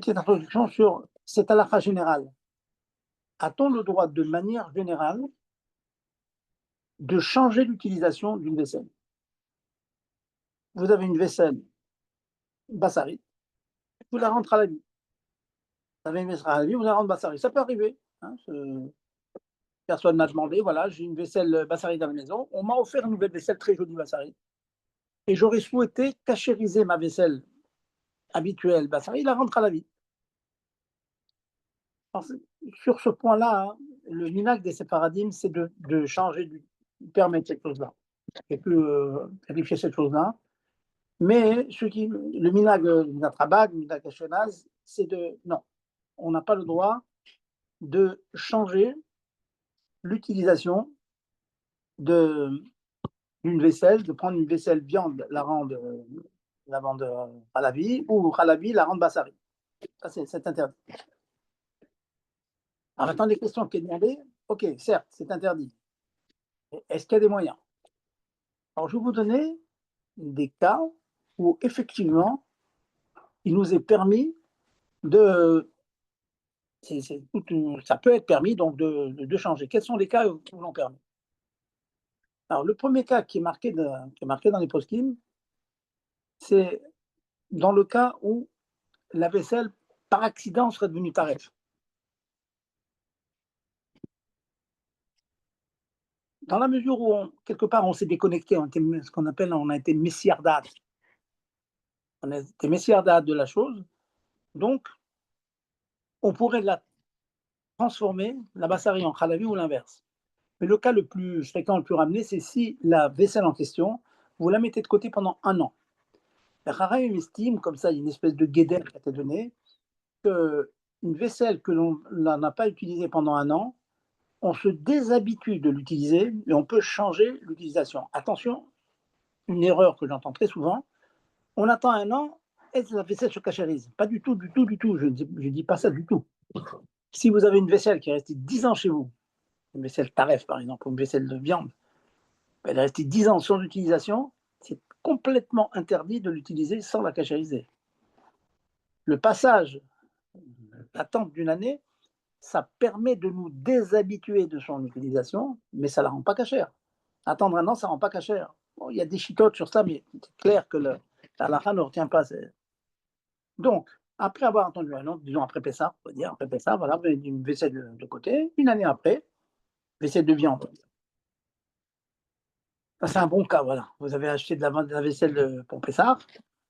introduction sur cette halakha générale. A-t-on le droit de manière générale de changer l'utilisation d'une vaisselle? Vous avez une vaisselle bassari, vous la rentrez à la vie. Vous avez une vaisselle à la vie, vous la rentrez bassari. Ça peut arriver. Hein, personne n'a demandé, voilà, j'ai une vaisselle bassari dans la maison. On m'a offert une nouvelle vaisselle très jolie bassari. Et j'aurais souhaité cachériser ma vaisselle habituelle bassari, la rentre à la vie. Alors, sur ce point-là, hein, le minag des séparadim, c'est de changer, de permettre cette chose-là. Et peut vérifier cette chose-là. Mais le minag natrabag, le minag ashkenaz, c'est non, on n'a pas le droit de changer l'utilisation d'une vaisselle, de prendre une vaisselle viande, la rendre halavi, ou halavi, la rendre bassari. Ça, c'est interdit. Alors maintenant, les questions qui sont demandées, ok, certes, c'est interdit. Est-ce qu'il y a des moyens? Alors, je vais vous donner des cas où, effectivement, il nous est permis ça peut être permis donc de changer. Quels sont les cas qui vous l'ont permis? Alors, le premier cas qui est marqué dans les poskim, c'est dans le cas où la vaisselle, par accident, serait devenue taref. Dans la mesure où, quelque part, on s'est déconnecté, ce qu'on appelle, on a été messiardat. On a été messiardat de la chose, donc on pourrait la transformer, la bassari en khalavi ou l'inverse. Mais le cas le plus fréquent, le plus ramené, c'est si la vaisselle en question, vous la mettez de côté pendant 1 an. La Charaïm estime, comme ça, il y a une espèce de guédère qui a été donnée, qu'une vaisselle que l'on n'a pas utilisée pendant 1 an, on se déshabitue de l'utiliser et on peut changer l'utilisation. Attention, une erreur que j'entends très souvent, on attend 1 an et la vaisselle se cachérise. Pas du tout, du tout, du tout. Je ne dis pas ça du tout. Si vous avez une vaisselle qui est restée 10 ans chez vous, une vaisselle taref par exemple, ou une vaisselle de viande, elle est restée 10 ans sans utilisation, c'est complètement interdit de l'utiliser sans la cachériser. Le passage, l'attente d'une année, ça permet de nous déshabituer de son utilisation, mais ça ne la rend pas cachère. Attendre 1 an, ça ne rend pas cachère. Bon, il y a des chitotes sur ça, mais c'est clair que la halakha ne retient pas. Donc, après avoir attendu 1 an, disons après Pessah, on va dire, après Pessah, voilà, vous avez une vaisselle de côté, 1 année après, vaisselle de viande. Ça, c'est un bon cas, voilà. Vous avez acheté de la vaisselle pour Pessah,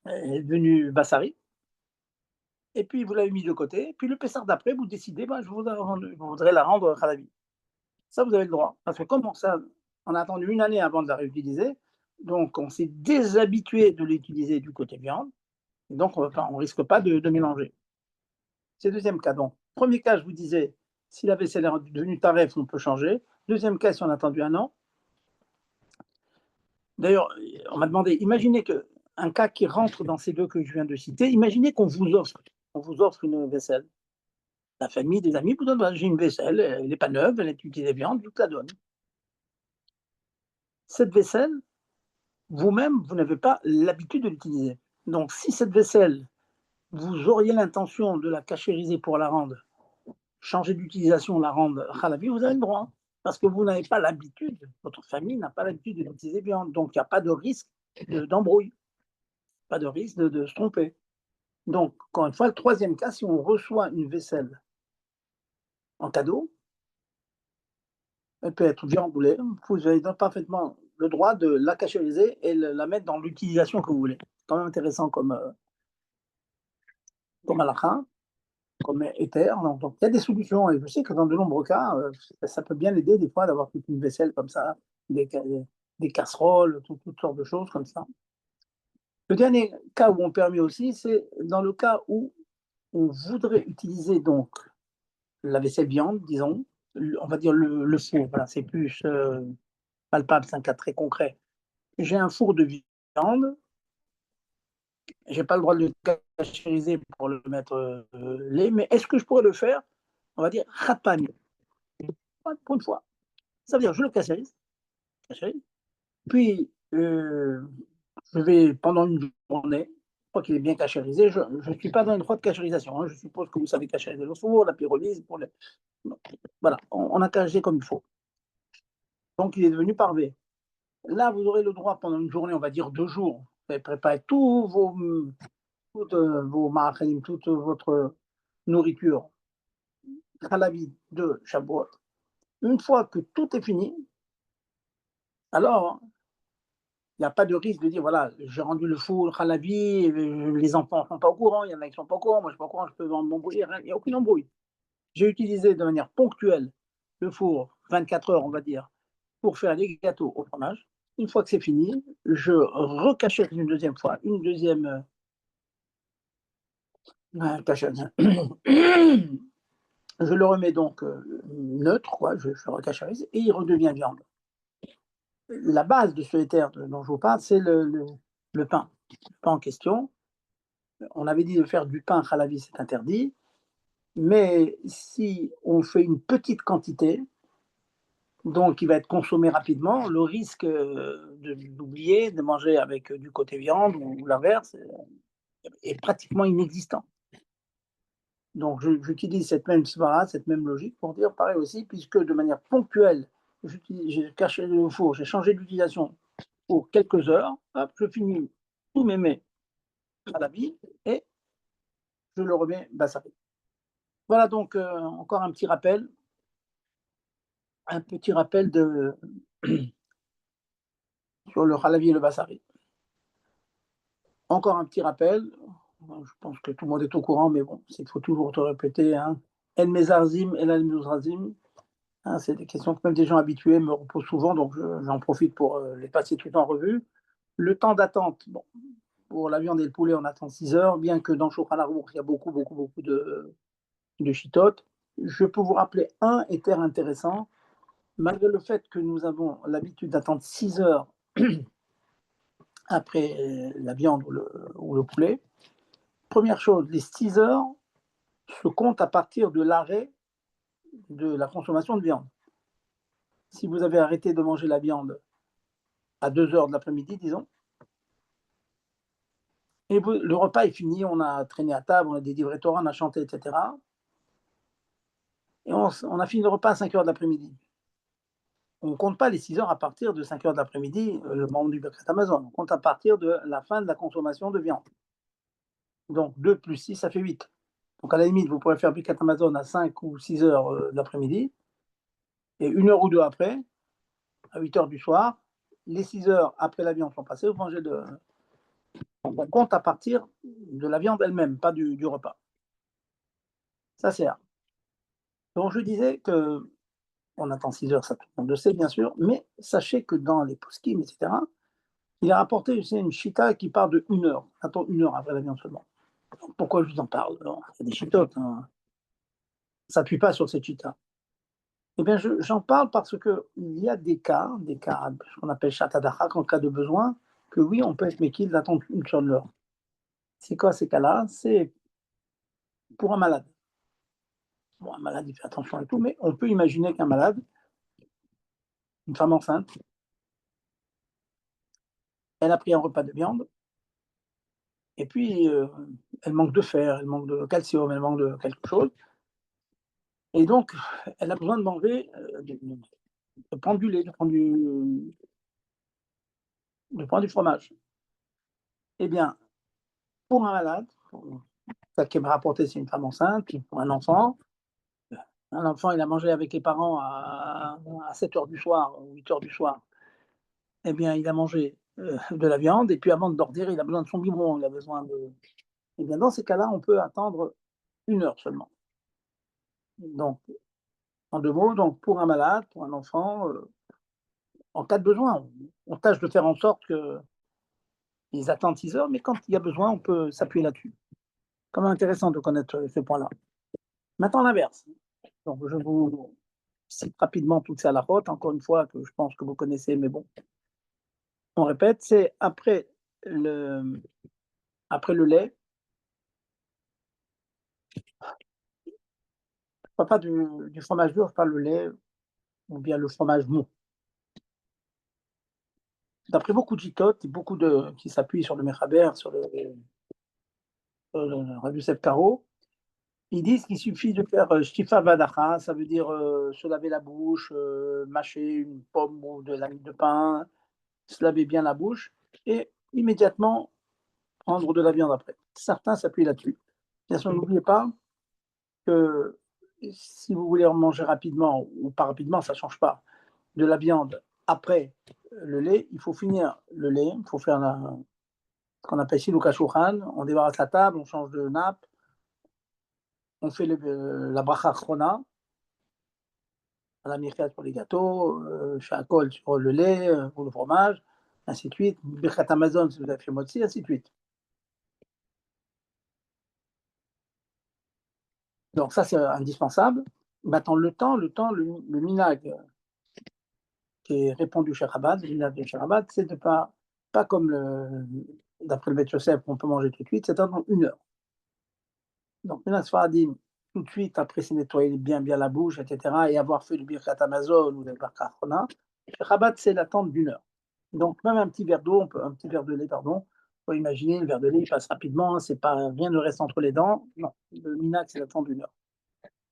elle est devenue bassari, et puis vous l'avez mis de côté, puis le Pessah d'après, vous décidez, je voudrais la rendre khalavi. Ça, vous avez le droit. Parce que comme ça, on a attendu 1 année avant de la réutiliser, donc on s'est déshabitué de l'utiliser du côté viande, et donc on ne risque pas de mélanger. C'est le deuxième cas. Donc, premier cas, je vous disais, si la vaisselle est devenue taref, on peut changer. Deuxième cas, si on a attendu 1 an. D'ailleurs, on m'a demandé, imaginez qu'un cas qui rentre dans ces deux que je viens de citer, imaginez qu'on vous offre une vaisselle. La famille, des amis vous donnent, j'ai une vaisselle, elle n'est pas neuve, elle est utilisée viande, je vous la donne. Cette vaisselle, vous-même, vous n'avez pas l'habitude de l'utiliser. Donc, si cette vaisselle, vous auriez l'intention de la cachériser pour la rendre, changer d'utilisation, la rendre khalavi, vous avez le droit. Parce que vous n'avez pas l'habitude, votre famille n'a pas l'habitude de l'utiliser viande. Donc, il n'y a pas de risque d'embrouille, pas de risque de se tromper. Donc, encore une fois, le troisième cas, si on reçoit une vaisselle en cadeau, elle peut être viande ou lait, vous avez parfaitement le droit de la cachériser et la mettre dans l'utilisation que vous voulez. C'est quand même intéressant comme halakha, comme éther. Donc, il y a des solutions et je sais que dans de nombreux cas, ça peut bien aider des fois d'avoir toute une vaisselle comme ça, des casseroles, toutes sortes de choses comme ça. Le dernier cas où on permet aussi, c'est dans le cas où on voudrait utiliser donc la vaisselle viande, disons, on va dire le four. Voilà, c'est plus palpable, c'est un cas très concret. J'ai un four de viande, j'ai pas le droit de le cachériser pour le mettre lait, mais est-ce que je pourrais le faire, on va dire, rapagno, pour une fois. Ça veut dire, je le cachérise, puis je vais pendant une journée, une fois qu'il est bien cachérisé, je ne suis pas dans une droite de cachérisation. Hein, je suppose que vous savez cachériser le four, la pyrolyse, pour le... Voilà, on a cachérisé comme il faut. Donc il est devenu parvé. Là, vous aurez le droit pendant une journée, on va dire 2 jours, vous allez préparer toutes vos ma'achalim, toute votre nourriture, halabi de Shavuot. Une fois que tout est fini, alors il n'y a pas de risque de dire voilà, j'ai rendu le four, le halabi, les enfants ne sont pas au courant, il y en a qui ne sont pas au courant, moi je ne suis pas au courant, je peux m'embrouiller, il n'y a aucune embrouille. J'ai utilisé de manière ponctuelle le four, 24 heures, on va dire, pour faire les gâteaux au fromage. Une fois que c'est fini, je recachète une deuxième fois, une deuxième cachette. Je le remets donc neutre, quoi, je recachérise, et il redevient viande. La base de ce éther dont je vous parle, c'est le pain. Le pain en question. On avait dit de faire du pain halavi, c'est interdit, mais si on fait une petite quantité, donc il va être consommé rapidement, le risque d'oublier, de manger avec du côté viande ou l'inverse est pratiquement inexistant. Donc j'utilise cette même svara, cette même logique pour dire pareil aussi, puisque de manière ponctuelle, j'ai caché le four, j'ai changé d'utilisation pour quelques heures, hop, je finis tous mes mets à la vie et je le remets bassari. Voilà donc encore un petit rappel de sur le halavi et le bassari. Encore un petit rappel, je pense que tout le monde est au courant, mais bon, il faut toujours te répéter, hein. El mezarzim, el al mezrazim. Hein, c'est des questions que même des gens habitués me reposent souvent, donc j'en profite pour les passer tout en revue. Le temps d'attente, bon, pour la viande et le poulet, on attend 6 heures, bien que dans Shulchan Aruch, il y a beaucoup de chitotes. Je peux vous rappeler un éther intéressant, malgré le fait que nous avons l'habitude d'attendre 6 heures après la viande ou le poulet. Première chose, les 6 heures se comptent à partir de l'arrêt de la consommation de viande. Si vous avez arrêté de manger la viande à 2 heures de l'après-midi, disons, et le repas est fini, on a traîné à table, on a délivré Torah, on a chanté, etc. Et on a fini le repas à 5 heures de l'après-midi. On ne compte pas les 6 heures à partir de 5 heures de l'après-midi, le moment du Birkat Amazon. On compte à partir de la fin de la consommation de viande. Donc 2 plus 6, ça fait 8. Donc à la limite, vous pourrez faire Birkat Amazon à 5 ou 6 heures de l'après-midi. Et 1 heure ou 2 après, à 8 heures du soir, les 6 heures après la viande sont passées, vous mangez de... Donc on compte à partir de la viande elle-même, pas du repas. Ça c'est un. Donc je disais que on attend 6 heures, ça tout le monde le sait bien sûr, mais sachez que dans les poskim, etc., il a rapporté aussi une chita qui part de 1 heure. Attends 1 heure après la viande seulement. Pourquoi je vous en parle? Il y a des chitotes, hein. Ça s'appuie pas sur cette chita. Eh bien, j'en parle parce qu'il y a des cas, ce qu'on appelle chatadachak, en cas de besoin, que oui, on peut être méquille d'attendre une seule heure. C'est quoi ces cas-là? C'est pour un malade. Bon, un malade, il fait attention et tout, mais on peut imaginer qu'un malade, une femme enceinte, elle a pris un repas de viande, et puis elle manque de fer, elle manque de calcium, elle manque de quelque chose, et donc elle a besoin de manger, de prendre du lait, de prendre du fromage. Eh bien, pour un malade, ça qui m'a rapporté, c'est une femme enceinte, pour un enfant, il a mangé avec les parents à 7 heures du soir ou 8 heures du soir. Eh bien, il a mangé de la viande, et puis avant de dormir, il a besoin de son biberon, il a besoin de... Eh bien, dans ces cas-là, on peut attendre 1 heure seulement. Donc, en 2 mots, donc pour un malade, pour un enfant, en cas de besoin, on tâche de faire en sorte qu'ils attendent 6 heures, mais quand il y a besoin, on peut s'appuyer là-dessus. Quand même intéressant de connaître ce point-là. Maintenant, l'inverse. Donc, je vous cite rapidement toutes ces halakhot, encore une fois, que je pense que vous connaissez, mais bon, on répète, c'est après le lait, je ne parle pas du fromage dur, je parle le lait ou bien le fromage mou. D'après beaucoup de gitotes, qui s'appuient sur le Mechaber, sur le Rabbi Yosef Karo, ils disent qu'il suffit de faire shtifa vadacha, ça veut dire se laver la bouche, mâcher une pomme ou de la mie de pain, se laver bien la bouche et immédiatement prendre de la viande après. Certains s'appuient là-dessus. Bien sûr, n'oubliez pas que si vous voulez en manger rapidement ou pas rapidement, ça ne change pas, de la viande après le lait, il faut finir le lait, il faut faire ce qu'on appelle ici le kashuchan, on débarrasse la table, on change de nappe, on fait la bracha chrona, la mirkat pour les gâteaux, shakol sur le lait ou le fromage, ainsi de suite, birkat Amazon si vous avez fait motzi, ainsi de suite. Donc ça, c'est indispensable. Maintenant, le minag qui est répandu chez Chabad, le minag de chez Chabad, c'est de pas comme d'après le Bet Yosef, qu'on peut manger tout de suite, c'est dans 1 heure. Donc, minag Sfaradim, tout de suite, après s'est nettoyé bien la bouche, etc., et avoir fait le birkat Amazon ou le birkat Chona, chez Chabad, c'est l'attente d'1 heure. Donc, même un petit verre de lait, pardon, il faut imaginer, le verre de lait, il passe rapidement, c'est pas, rien ne reste entre les dents. Non, le minag, c'est l'attente d'1 heure.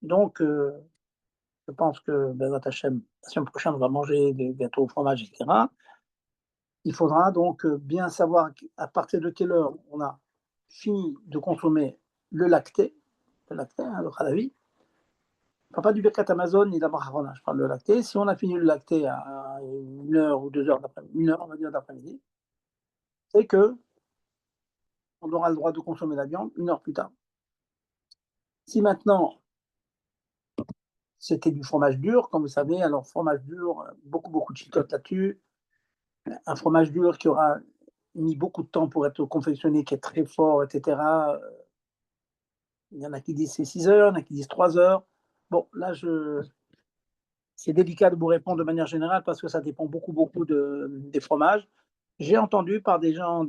Donc, je pense que Bezrat Hashem, la semaine prochaine, on va manger des gâteaux au fromage, etc. Il faudra donc bien savoir à partir de quelle heure on a fini de consommer le lacté, le khalavi. Je ne parle pas du Birkat Amazon ni de la Brachana, je parle de lacté. Si on a fini le lacté à 1 heure ou 2 heures d'après-midi, 1 heure, on va dire, d'après-midi, c'est que on aura le droit de consommer la viande 1 heure plus tard. Si maintenant c'était du fromage dur, comme vous savez, alors fromage dur, beaucoup de chicotes là-dessus. Un fromage dur qui aura mis beaucoup de temps pour être confectionné, qui est très fort, etc. Il y en a qui disent c'est 6 heures, il y en a qui disent 3 heures. Bon, là, c'est délicat de vous répondre de manière générale parce que ça dépend beaucoup des fromages. J'ai entendu par des gens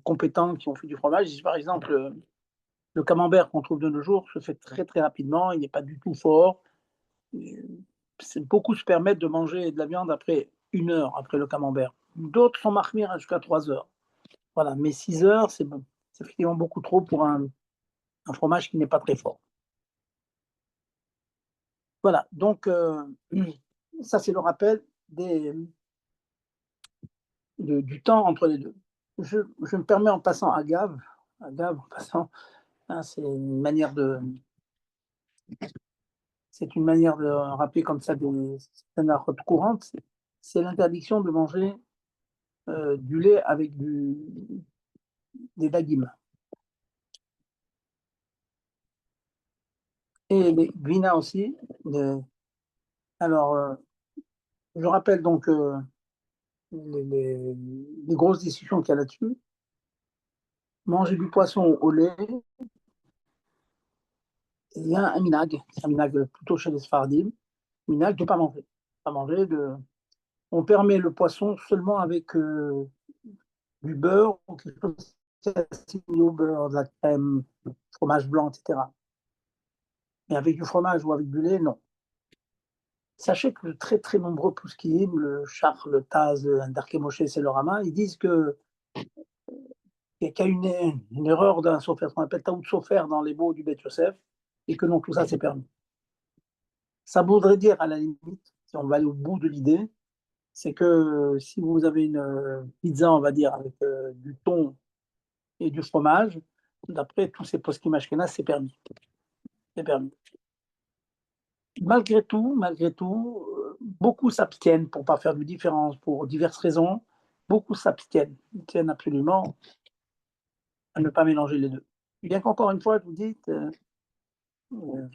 compétents qui ont fait du fromage, par exemple, le camembert qu'on trouve de nos jours se fait très rapidement, il n'est pas du tout fort. Beaucoup se permettent de manger de la viande après 1 heure après le camembert. D'autres sont marmires jusqu'à 3 heures. Voilà, mais 6 heures, c'est effectivement beaucoup trop pour un fromage qui n'est pas très fort. Voilà, donc ça c'est le rappel du temps entre les deux. Je me permets en passant agave en passant, hein, c'est une manière de rappeler comme ça certaines halachot courantes, c'est l'interdiction de manger du lait avec des dagim. Et les gvina aussi. Alors, je rappelle donc les grosses discussions qu'il y a là-dessus. Manger du poisson au lait, il y a un minag, c'est un minag plutôt chez les Sfardim, minag de ne pas manger. Pas manger on permet le poisson seulement avec du beurre ou quelque chose au beurre, de la crème, fromage blanc, etc. Mais avec du fromage ou avec du lait, non. Sachez que très nombreux pouskim, le Chach, le Taz, le Darke Moshe, c'est le Rama, ils disent qu'il y a une erreur d'un sofer, ce qu'on appelle Taout Sofer dans les mots du Bet Yosef, et que non, tout ça c'est permis. Ça voudrait dire, à la limite, si on va aller au bout de l'idée, c'est que si vous avez une pizza, on va dire, avec du thon et du fromage, d'après tous ces poskim ashkénazes, c'est permis. C'est permis. Malgré tout, beaucoup s'abstiennent pour ne pas faire de différence, pour diverses raisons. Beaucoup s'abstiennent. Ils tiennent absolument à ne pas mélanger les deux. Bien qu'encore une fois, je vous dis,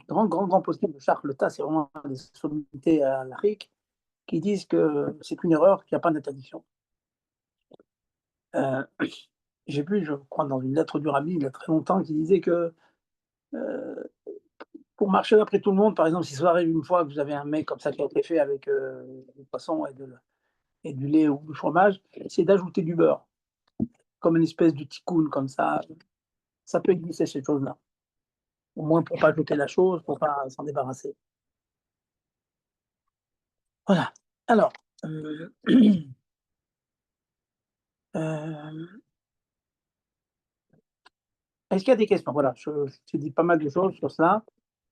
grand poskim de Charles Le Tas, c'est vraiment des sommités à l'Afrique, qui disent que c'est une erreur, qu'il n'y a pas d'interdiction. J'ai vu, je crois, dans une lettre du Rabbi il y a très longtemps, qui disait que pour marcher d'après tout le monde, par exemple, si ça arrive une fois que vous avez un mec comme ça qui a été fait avec du poisson et du lait ou du fromage, c'est d'ajouter du beurre, comme une espèce de tikkun, comme ça. Ça peut exister, ces choses-là. Au moins pour pas jeter la chose, pour pas s'en débarrasser. Voilà. Alors, euh, est-ce qu'il y a des questions? Voilà, je dis pas mal de choses sur cela.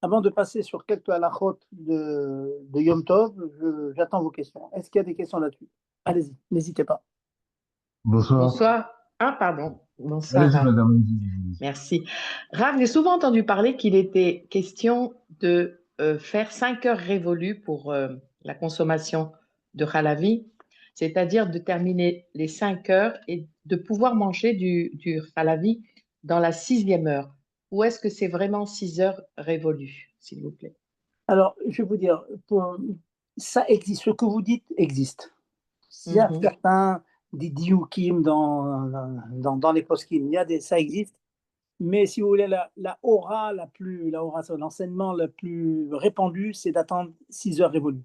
Avant de passer sur quelques halakhot de Yom Tov, j'attends vos questions. Est-ce qu'il y a des questions là-dessus? Allez-y, n'hésitez pas. Bonsoir. Bonsoir. Ah, pardon. Bonsoir, Allez-y, Rav. madame. Merci. Rav, j'ai souvent entendu parler qu'il était question de faire 5 heures révolues pour la consommation de halavi, c'est-à-dire de terminer les 5 heures et de pouvoir manger du halavi dans la 6e heure. Ou est-ce que c'est vraiment 6 heures révolues, s'il vous plaît? Alors, je vais vous dire, ça existe, ce que vous dites existe. Il y a certains des diukim dans les poskim, ça existe, mais si vous voulez, la aura, l'enseignement le plus répandu, c'est d'attendre 6 heures révolues.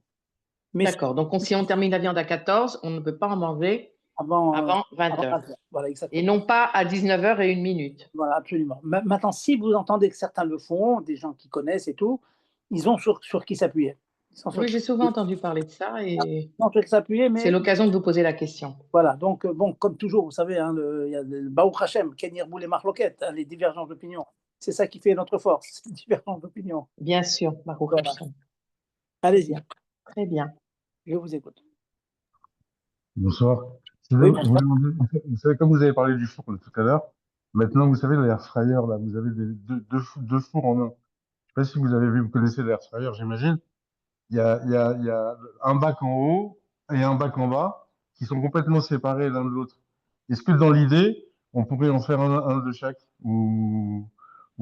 Mais D'accord, donc si on termine la viande à 14, on ne peut pas en manger avant avant 20 heures. 20 heures. Voilà, exactement. Et non pas à 19h01. Voilà, absolument. Maintenant, si vous entendez que certains le font, des gens qui connaissent et tout, ils ont sur qui s'appuyer. Oui, j'ai souvent entendu parler de ça et Ils ont sur qui s'appuyer, c'est mais l'occasion de vous poser la question. voilà. Donc, bon, comme toujours, vous savez, hein, il y a le Baruch Hashem, Ken Yirbu les marloquettes, les divergences d'opinion. C'est ça qui fait notre force, les divergences d'opinion. Bien sûr, Baruch Voilà. Hashem. Allez-y, Très bien. je vous écoute. Bonsoir. Je Oui, voulais vous demander, vous savez, comme vous avez parlé du four tout à l'heure, maintenant, vous savez, l'air fryer, là, vous avez deux fours en un. Je sais pas si vous avez vu, vous connaissez l'air fryer, j'imagine. Il y a un bac en haut et un bac en bas qui sont complètement séparés l'un de l'autre. Est-ce que dans l'idée, on pourrait en faire un de chaque? Ou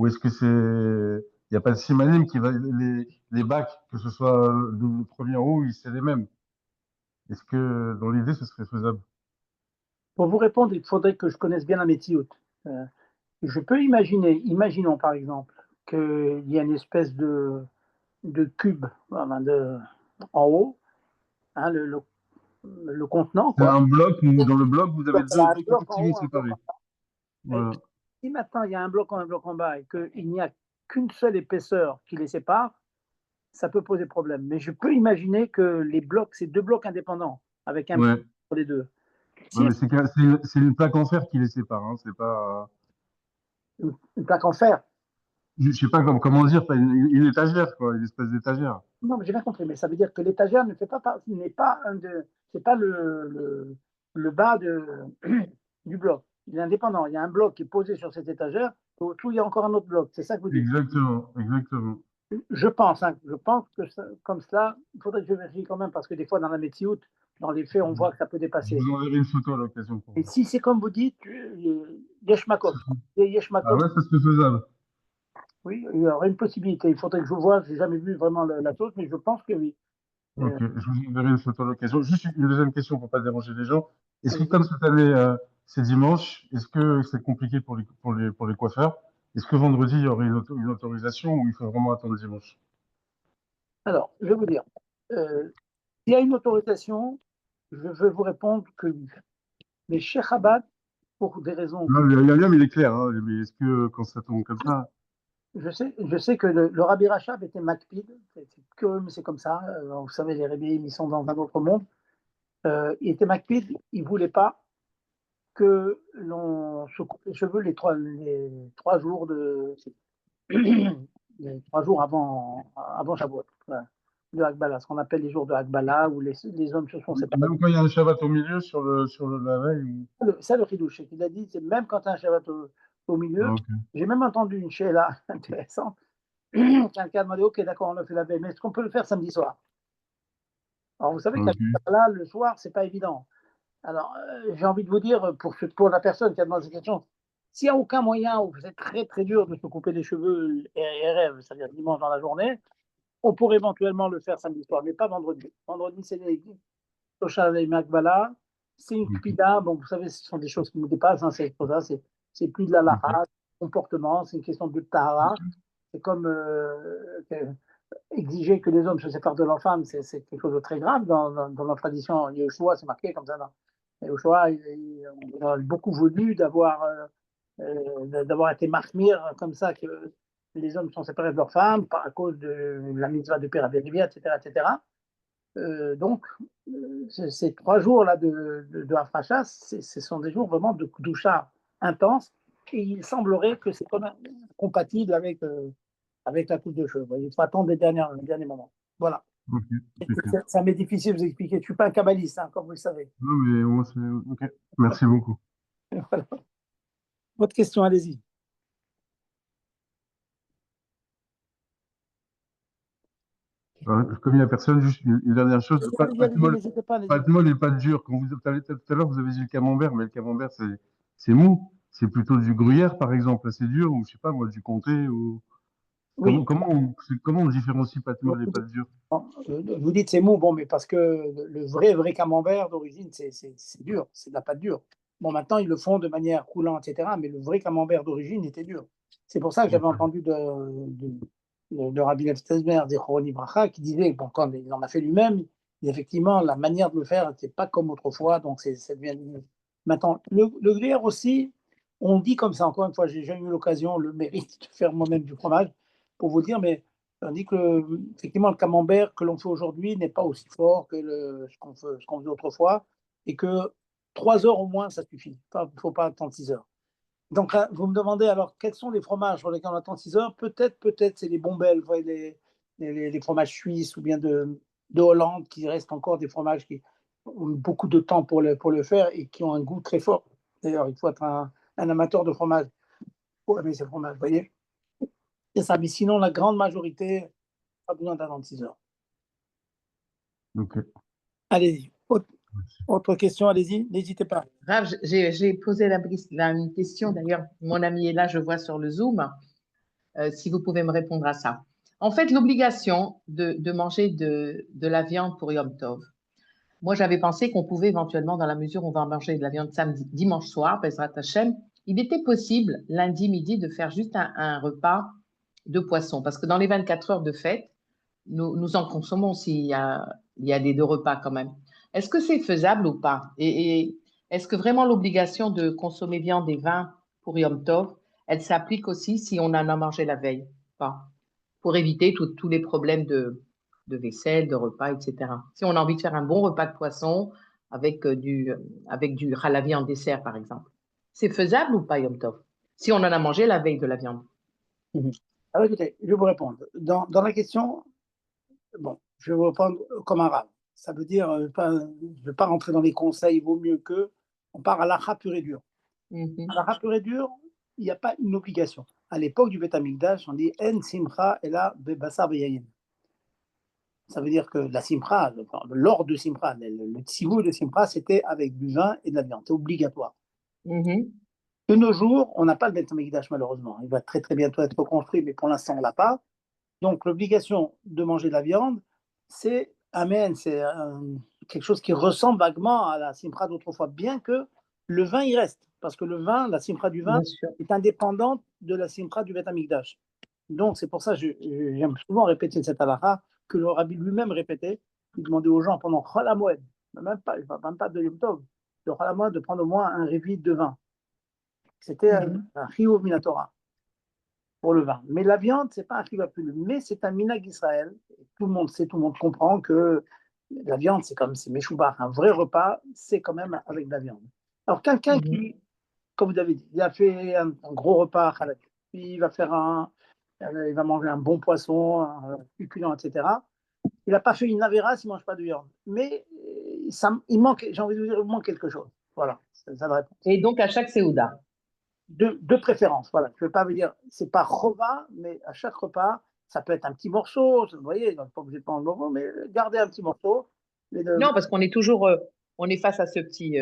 est-ce que il n'y a pas de simanim qui va, les bacs, que ce soit le premier en haut, c'est les mêmes? Est-ce que dans l'idée, ce serait faisable? Pour vous répondre, il faudrait que je connaisse bien la météo. Je peux imaginer, imaginons par exemple, qu'il y a une espèce de cube voilà, en haut, hein, le contenant, C'est quoi. un bloc où dans le bloc, vous avez Voilà, un deux bloc en compartiments haut, un bloc séparés. en bas. Et Voilà. si maintenant il y a un bloc en haut, un bloc en bas et qu'il n'y a qu'une seule épaisseur qui les sépare, ça peut poser problème. Mais je peux imaginer que les blocs, c'est deux blocs indépendants, avec un Ouais. pour les deux. Ouais, Si mais c'est une plaque en fer qui les sépare, hein. C'est pas, une plaque en fer, je sais pas comment dire, pas une étagère, quoi, une espèce d'étagère. non, mais j'ai bien compris, mais ça veut dire que l'étagère ne fait pas n'est pas c'est pas le bas du bloc. Il est indépendant. Il y a un bloc qui est posé sur cette étagère, et autour, il y a encore un autre bloc. C'est ça que vous dites. Exactement, exactement. Je pense que comme cela, il faudrait que je vérifie quand même, parce que des fois, dans la météo, dans les faits, on voit que ça peut Je dépasser. vous enverrai une photo à l'occasion pour Et voir. si c'est comme vous dites, Yesh Makov. Yesh Ah Makov, ouais, ça serait faisable. oui, il y aurait une possibilité. Il faudrait que je vois, je n'ai jamais vu vraiment la chose, mais je pense que oui. Ok, je vous enverrai une photo à l'occasion. Juste une deuxième question pour pas déranger les gens. Est-ce que Allez-y. comme cette année, c'est dimanche, est-ce que c'est compliqué pour les coiffeurs? Est-ce que vendredi, il y aurait une autorisation ou il faut vraiment attendre dimanche? Alors, je vais vous dire, s'il y a une autorisation, je vais vous répondre que oui. Mais chez Chabad, pour des raisons, Non, le lien, il est clair, hein, mais est-ce que quand ça tombe comme ça, je sais que le Rabbi Rachab était Makpid, c'est curieux, mais c'est comme ça. Vous savez, les rabbis, ils sont dans un autre monde. Il était Makpid, il ne voulait pas que l'on se coupe les cheveux les 3 jours les 3 jours avant Shavuot, voilà, de Hakbala, ce qu'on appelle les jours de Hakbala, où les hommes se sont séparés. même quand il y a un Shabbat au milieu la veille, Ça, le Hidouche, il a dit, c'est même quand tu as un Shabbat au milieu. ah, ok. J'ai même entendu une sheila intéressante. Quelqu'un m'a dit, ok, d'accord, on le fait la veille, mais est-ce qu'on peut le faire samedi soir? Alors, vous savez Ok. là, le soir, c'est pas évident. Alors, j'ai envie de vous dire, pour la personne qui a demandé cette question, s'il n'y a aucun moyen où c'est très très dur de se couper les cheveux RF, c'est-à-dire dimanche dans la journée, on pourrait éventuellement le faire samedi soir, mais pas vendredi. Vendredi, c'est les Tosha et Makbala, c'est une kpida. Bon, vous savez, ce sont des choses qui nous dépassent, hein, c'est plus de la lara, comportement, c'est une question de tahara. c'est comme exiger que les hommes se séparent de leurs femmes, c'est quelque chose de très grave dans la tradition. Yeshua, c'est marqué comme ça. Yeshua, on a beaucoup voulu d'avoir été marmire comme ça, que les hommes sont séparés de leurs femmes à cause de la mitzvah de Père Avérivia, etc., etc. Donc, ces 3 jours là de Hafrasha, ce sont des jours vraiment de doucha intense, et il semblerait que c'est quand même compatible avec la coupe de cheveux. Il faut attendre les derniers moments. Voilà. Ok, c'est clair. Ça m'est difficile de vous expliquer. Je ne suis pas un kabbaliste, hein, comme vous le savez. Non, mais au moins, c'est ok. Merci beaucoup. Voilà. Votre question, allez-y. Comme il n'y a personne, juste une dernière chose. Allez-y, n'hésitez pas. Pas de molle et pas de dur. Quand tout à l'heure, vous avez dit le camembert, mais le camembert, c'est mou. C'est plutôt du gruyère, par exemple, assez dur, ou je sais pas, moi, du comté, ou Oui. comment on différencie pâte molle et pâte dure? Vous dites c'est mou, bon, mais parce que le vrai camembert d'origine, c'est dur, c'est de la pâte dure. Bon, maintenant, ils le font de manière coulante, etc., mais le vrai camembert d'origine était dur. C'est pour ça que j'avais entendu de Rabbi Lev Tesmer, d'Echoroni Bracha, qui disait, bon, quand il en a fait lui-même, effectivement, la manière de le faire n'était pas comme autrefois, donc ça devient. Maintenant, le gruyère aussi, on dit comme ça, encore une fois, j'ai jamais eu l'occasion, le mérite de faire moi-même du fromage, pour vous dire, mais on dit que effectivement, le camembert que l'on fait aujourd'hui n'est pas aussi fort que ce qu'on faisait autrefois, et que 3 heures au moins, ça suffit. Il ne faut pas attendre 6 heures. Donc, vous me demandez alors quels sont les fromages sur lesquels on attend 6 heures. Peut-être, c'est les bombelles, vous voyez, les fromages suisses ou bien de Hollande, qui restent encore des fromages qui ont beaucoup de temps pour le faire et qui ont un goût très fort. D'ailleurs, il faut être un amateur de fromage pour aimer ces fromages, vous voyez. C'est ça, mais sinon, la grande majorité, pas besoin d'attendre 6 heures. Ok. Allez-y. Autre question, allez-y, n'hésitez pas. Rav, j'ai posé une question, d'ailleurs, mon ami est là, je vois sur le Zoom, si vous pouvez me répondre à ça. En fait, l'obligation de manger de la viande pour Yom Tov, moi j'avais pensé qu'on pouvait éventuellement, dans la mesure où on va manger de la viande dimanche soir, Bezrat Hashem, il était possible lundi midi de faire juste un repas de poisson, parce que dans les 24 heures de fête, nous en consommons s'il y a des 2 repas quand même. Est-ce que c'est faisable ou pas? Et est-ce que vraiment l'obligation de consommer viande et vin pour Yom Tov, elle s'applique aussi si on en a mangé la veille? Pas. Pour éviter tous les problèmes de vaisselle, de repas, etc. Si on a envie de faire un bon repas de poisson avec du halavi en dessert, par exemple. C'est faisable ou pas, Yom Tov? Si on en a mangé la veille de la viande. Alors écoutez, je vais vous répondre. Dans la question, bon, je vais vous répondre comme un rave. Ça veut dire, je ne vais pas rentrer dans les conseils, il vaut mieux que. On part à l'akha pur et dur. À l'akha pur et dur, il n'y a pas une obligation. À l'époque du Beth Amikdash, on dit En simcha et la bebassar beyayin. Ça veut dire que la simcha, l'ordre de simcha, le tzivou de simcha, c'était avec du vin et de la viande. C'est obligatoire. De nos jours, on n'a pas le Beth Amikdash, malheureusement. Il va très très bientôt être construit, mais pour l'instant, on ne l'a pas. Donc, l'obligation de manger de la viande, c'est amen, c'est quelque chose qui ressemble vaguement à la simcha d'autrefois, bien que le vin y reste, parce que le vin, la simcha du vin, est indépendante de la simcha du Beth Amikdash. Donc, c'est pour ça que j'aime souvent répéter cette halakha que le rabbi lui-même répétait. Il demandait aux gens pendant Chol HaMoed, même pas de Yom Tov, de Chol HaMoed, de prendre au moins un révis de vin. C'était un chiyuv minatora pour le vin. Mais la viande, c'est pas un chiyuv, mais c'est un minhag Israël. Tout le monde comprend que la viande, c'est comme c'est meshoubach. Un vrai repas, c'est quand même avec de la viande. Alors, quelqu'un qui, comme vous avez dit, il a fait un gros repas, puis il va manger un bon poisson, un succulent, etc. Il n'a pas fait une avéra s'il ne mange pas de viande. Mais il manque, j'ai envie de vous dire, il manque quelque chose. Voilà, c'est ça la réponse. Et donc, à chaque Séouda? De préférence, voilà. Je ne vais pas vous dire, c'est pas chova, mais à chaque repas, ça peut être un petit morceau, vous voyez, donc pas obligé de prendre le morceau, mais gardez un petit morceau. Non, parce qu'on est toujours, on est face à ce petit,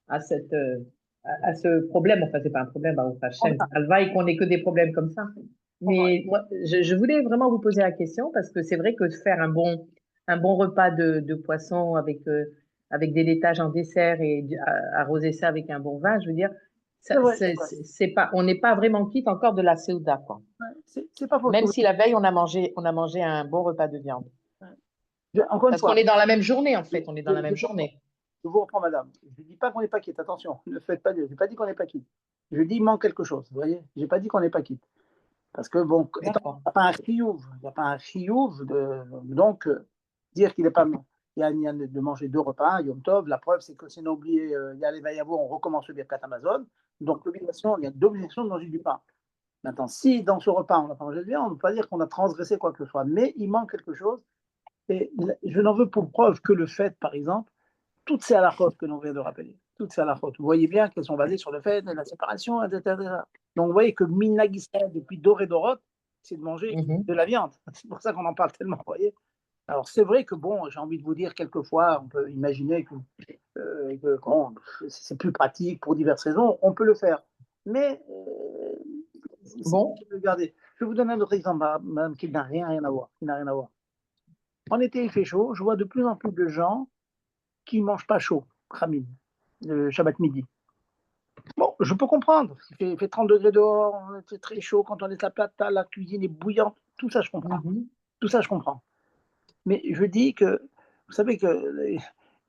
à ce problème. Enfin, c'est pas un problème, Alvaï, qu'on n'ait que des problèmes comme ça. Mais moi, je voulais vraiment vous poser la question parce que c'est vrai que faire un bon repas de poisson avec des laitages en dessert et arroser ça avec un bon vin, je veux dire, C'est vrai, c'est pas, on n'est pas vraiment quitte encore de la Séouda, quoi. c'est pas faux. Même si la veille, on a mangé un bon repas de viande. Encore une Parce fois, qu'on est dans la même journée, en fait. On est dans la même journée. je vous reprends, madame. Je ne dis pas qu'on n'est pas quitte. Attention, ne faites pas. Je n'ai pas dit qu'on n'est pas quitte. Je dis il manque quelque chose. Vous voyez, je n'ai pas dit qu'on n'est pas quitte. Parce que bon, il n'y D'accord. a pas un chiyuv, il n'y a pas un chiyuv donc dire qu'il n'est pas il y a de manger 2 repas, Yom Tov. La preuve, c'est que si on a oublié Yalé Vayavo, on recommence le Birkat Amazon. Donc l'obligation, il y a d'obligation de manger du pain. Maintenant, si dans ce repas on n'a pas mangé de viande, on ne peut pas dire qu'on a transgressé quoi que ce soit, mais il manque quelque chose. Et je n'en veux pour preuve que le fait, par exemple, toutes ces halakhot que l'on vient de rappeler, toutes ces halakhot, vous voyez bien qu'elles sont basées sur le fait de la séparation, etc. Donc vous voyez que Minhag Israël, depuis Doré Dorot, c'est de manger de la viande. C'est pour ça qu'on en parle tellement, vous voyez. Alors c'est vrai que bon, j'ai envie de vous dire, quelquefois, on peut imaginer que bon, c'est plus pratique pour diverses raisons, on peut le faire. Mais Bon. regardez, je vais vous donner un autre exemple, madame, qui n'a rien à voir. Qui n'a rien à voir. En été, il fait chaud, je vois de plus en plus de gens qui ne mangent pas chaud, Khamim, le Shabbat midi. Bon, je peux comprendre. Il fait 30 degrés dehors, c'est très chaud quand on est à plata, la cuisine est bouillante. Tout ça, je comprends. Tout ça, je comprends. Mais je dis que, vous savez qu'il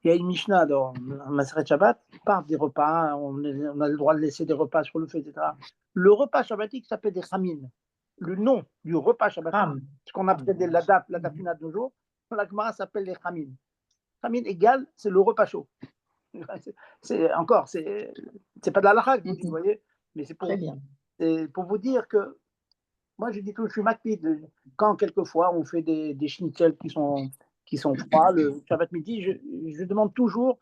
y a une Mishnah dans Maseret Shabbat, qui parle des repas, on a le droit de laisser des repas sur le feu, etc. Le repas shabbatique s'appelle des Khamim. Le nom du repas shabbatique, ce qu'on appelle la dafina de nos jours, la Gemara s'appelle les Khamim. Khamim égal, c'est le repas chaud. C'est pas de la halakha, vous voyez, mais c'est pour vous dire que moi je dis toujours, je suis makpid, quand quelquefois on fait des schnitzels qui sont froids le Shabbat midi, je demande toujours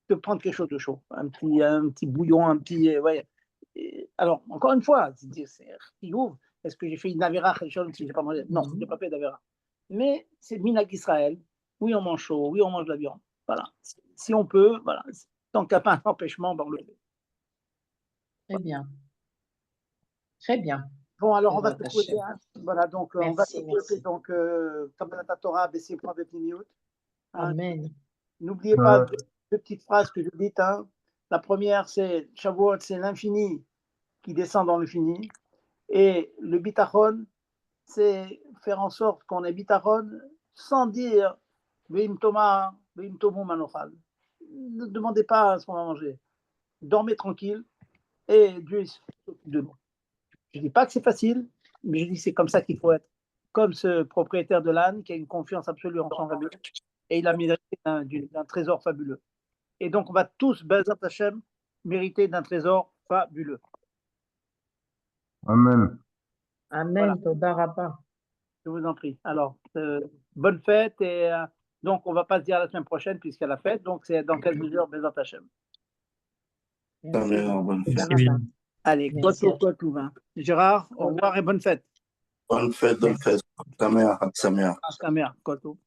de prendre quelque chose de chaud, un petit bouillon, un petit ouais. Alors encore une fois, est-ce que j'ai fait une avera si j'ai pas mangé? Non, je n'ai pas fait d'avera. Mais c'est Minhag Israël. Oui, on mange chaud, oui, on mange de la viande. Voilà. Si on peut, voilà. Tant qu'il n'y a pas un empêchement, on le fait. Très bien. Très bien. Bon, alors on va se souhaiter. Hein. Voilà, donc merci, on va se souhaiter donc Kabbalat Torah, BC.Bepnimiut. Amen. N'oubliez pas deux petites phrases que je dis. Hein. La première, c'est Shavuot, c'est l'infini qui descend dans le fini. Et le bitachon, c'est faire en sorte qu'on ait bitachon sans dire Veim Toma, Veim Tomo Manochal. Ne demandez pas ce qu'on va manger. Dormez tranquille et Dieu s'occupe de nous. Je ne dis pas que c'est facile, mais je dis que c'est comme ça qu'il faut être. Comme ce propriétaire de l'âne qui a une confiance absolue en son rabbi et il a mérité d'un trésor fabuleux. Et donc on va tous, Bezat Hashem, mériter d'un trésor fabuleux. Amen. Amen, Toda Rabba. Je vous en prie. Alors, bonne fête et donc on ne va pas se dire la semaine prochaine puisqu'il y a la fête, donc c'est dans quelques jours, Bezat Hashem. Bonne fête. Allez, Kotou, Gérard, au revoir et bonne fête. Bonne fête, bonne fête. Ta mère, Kotou.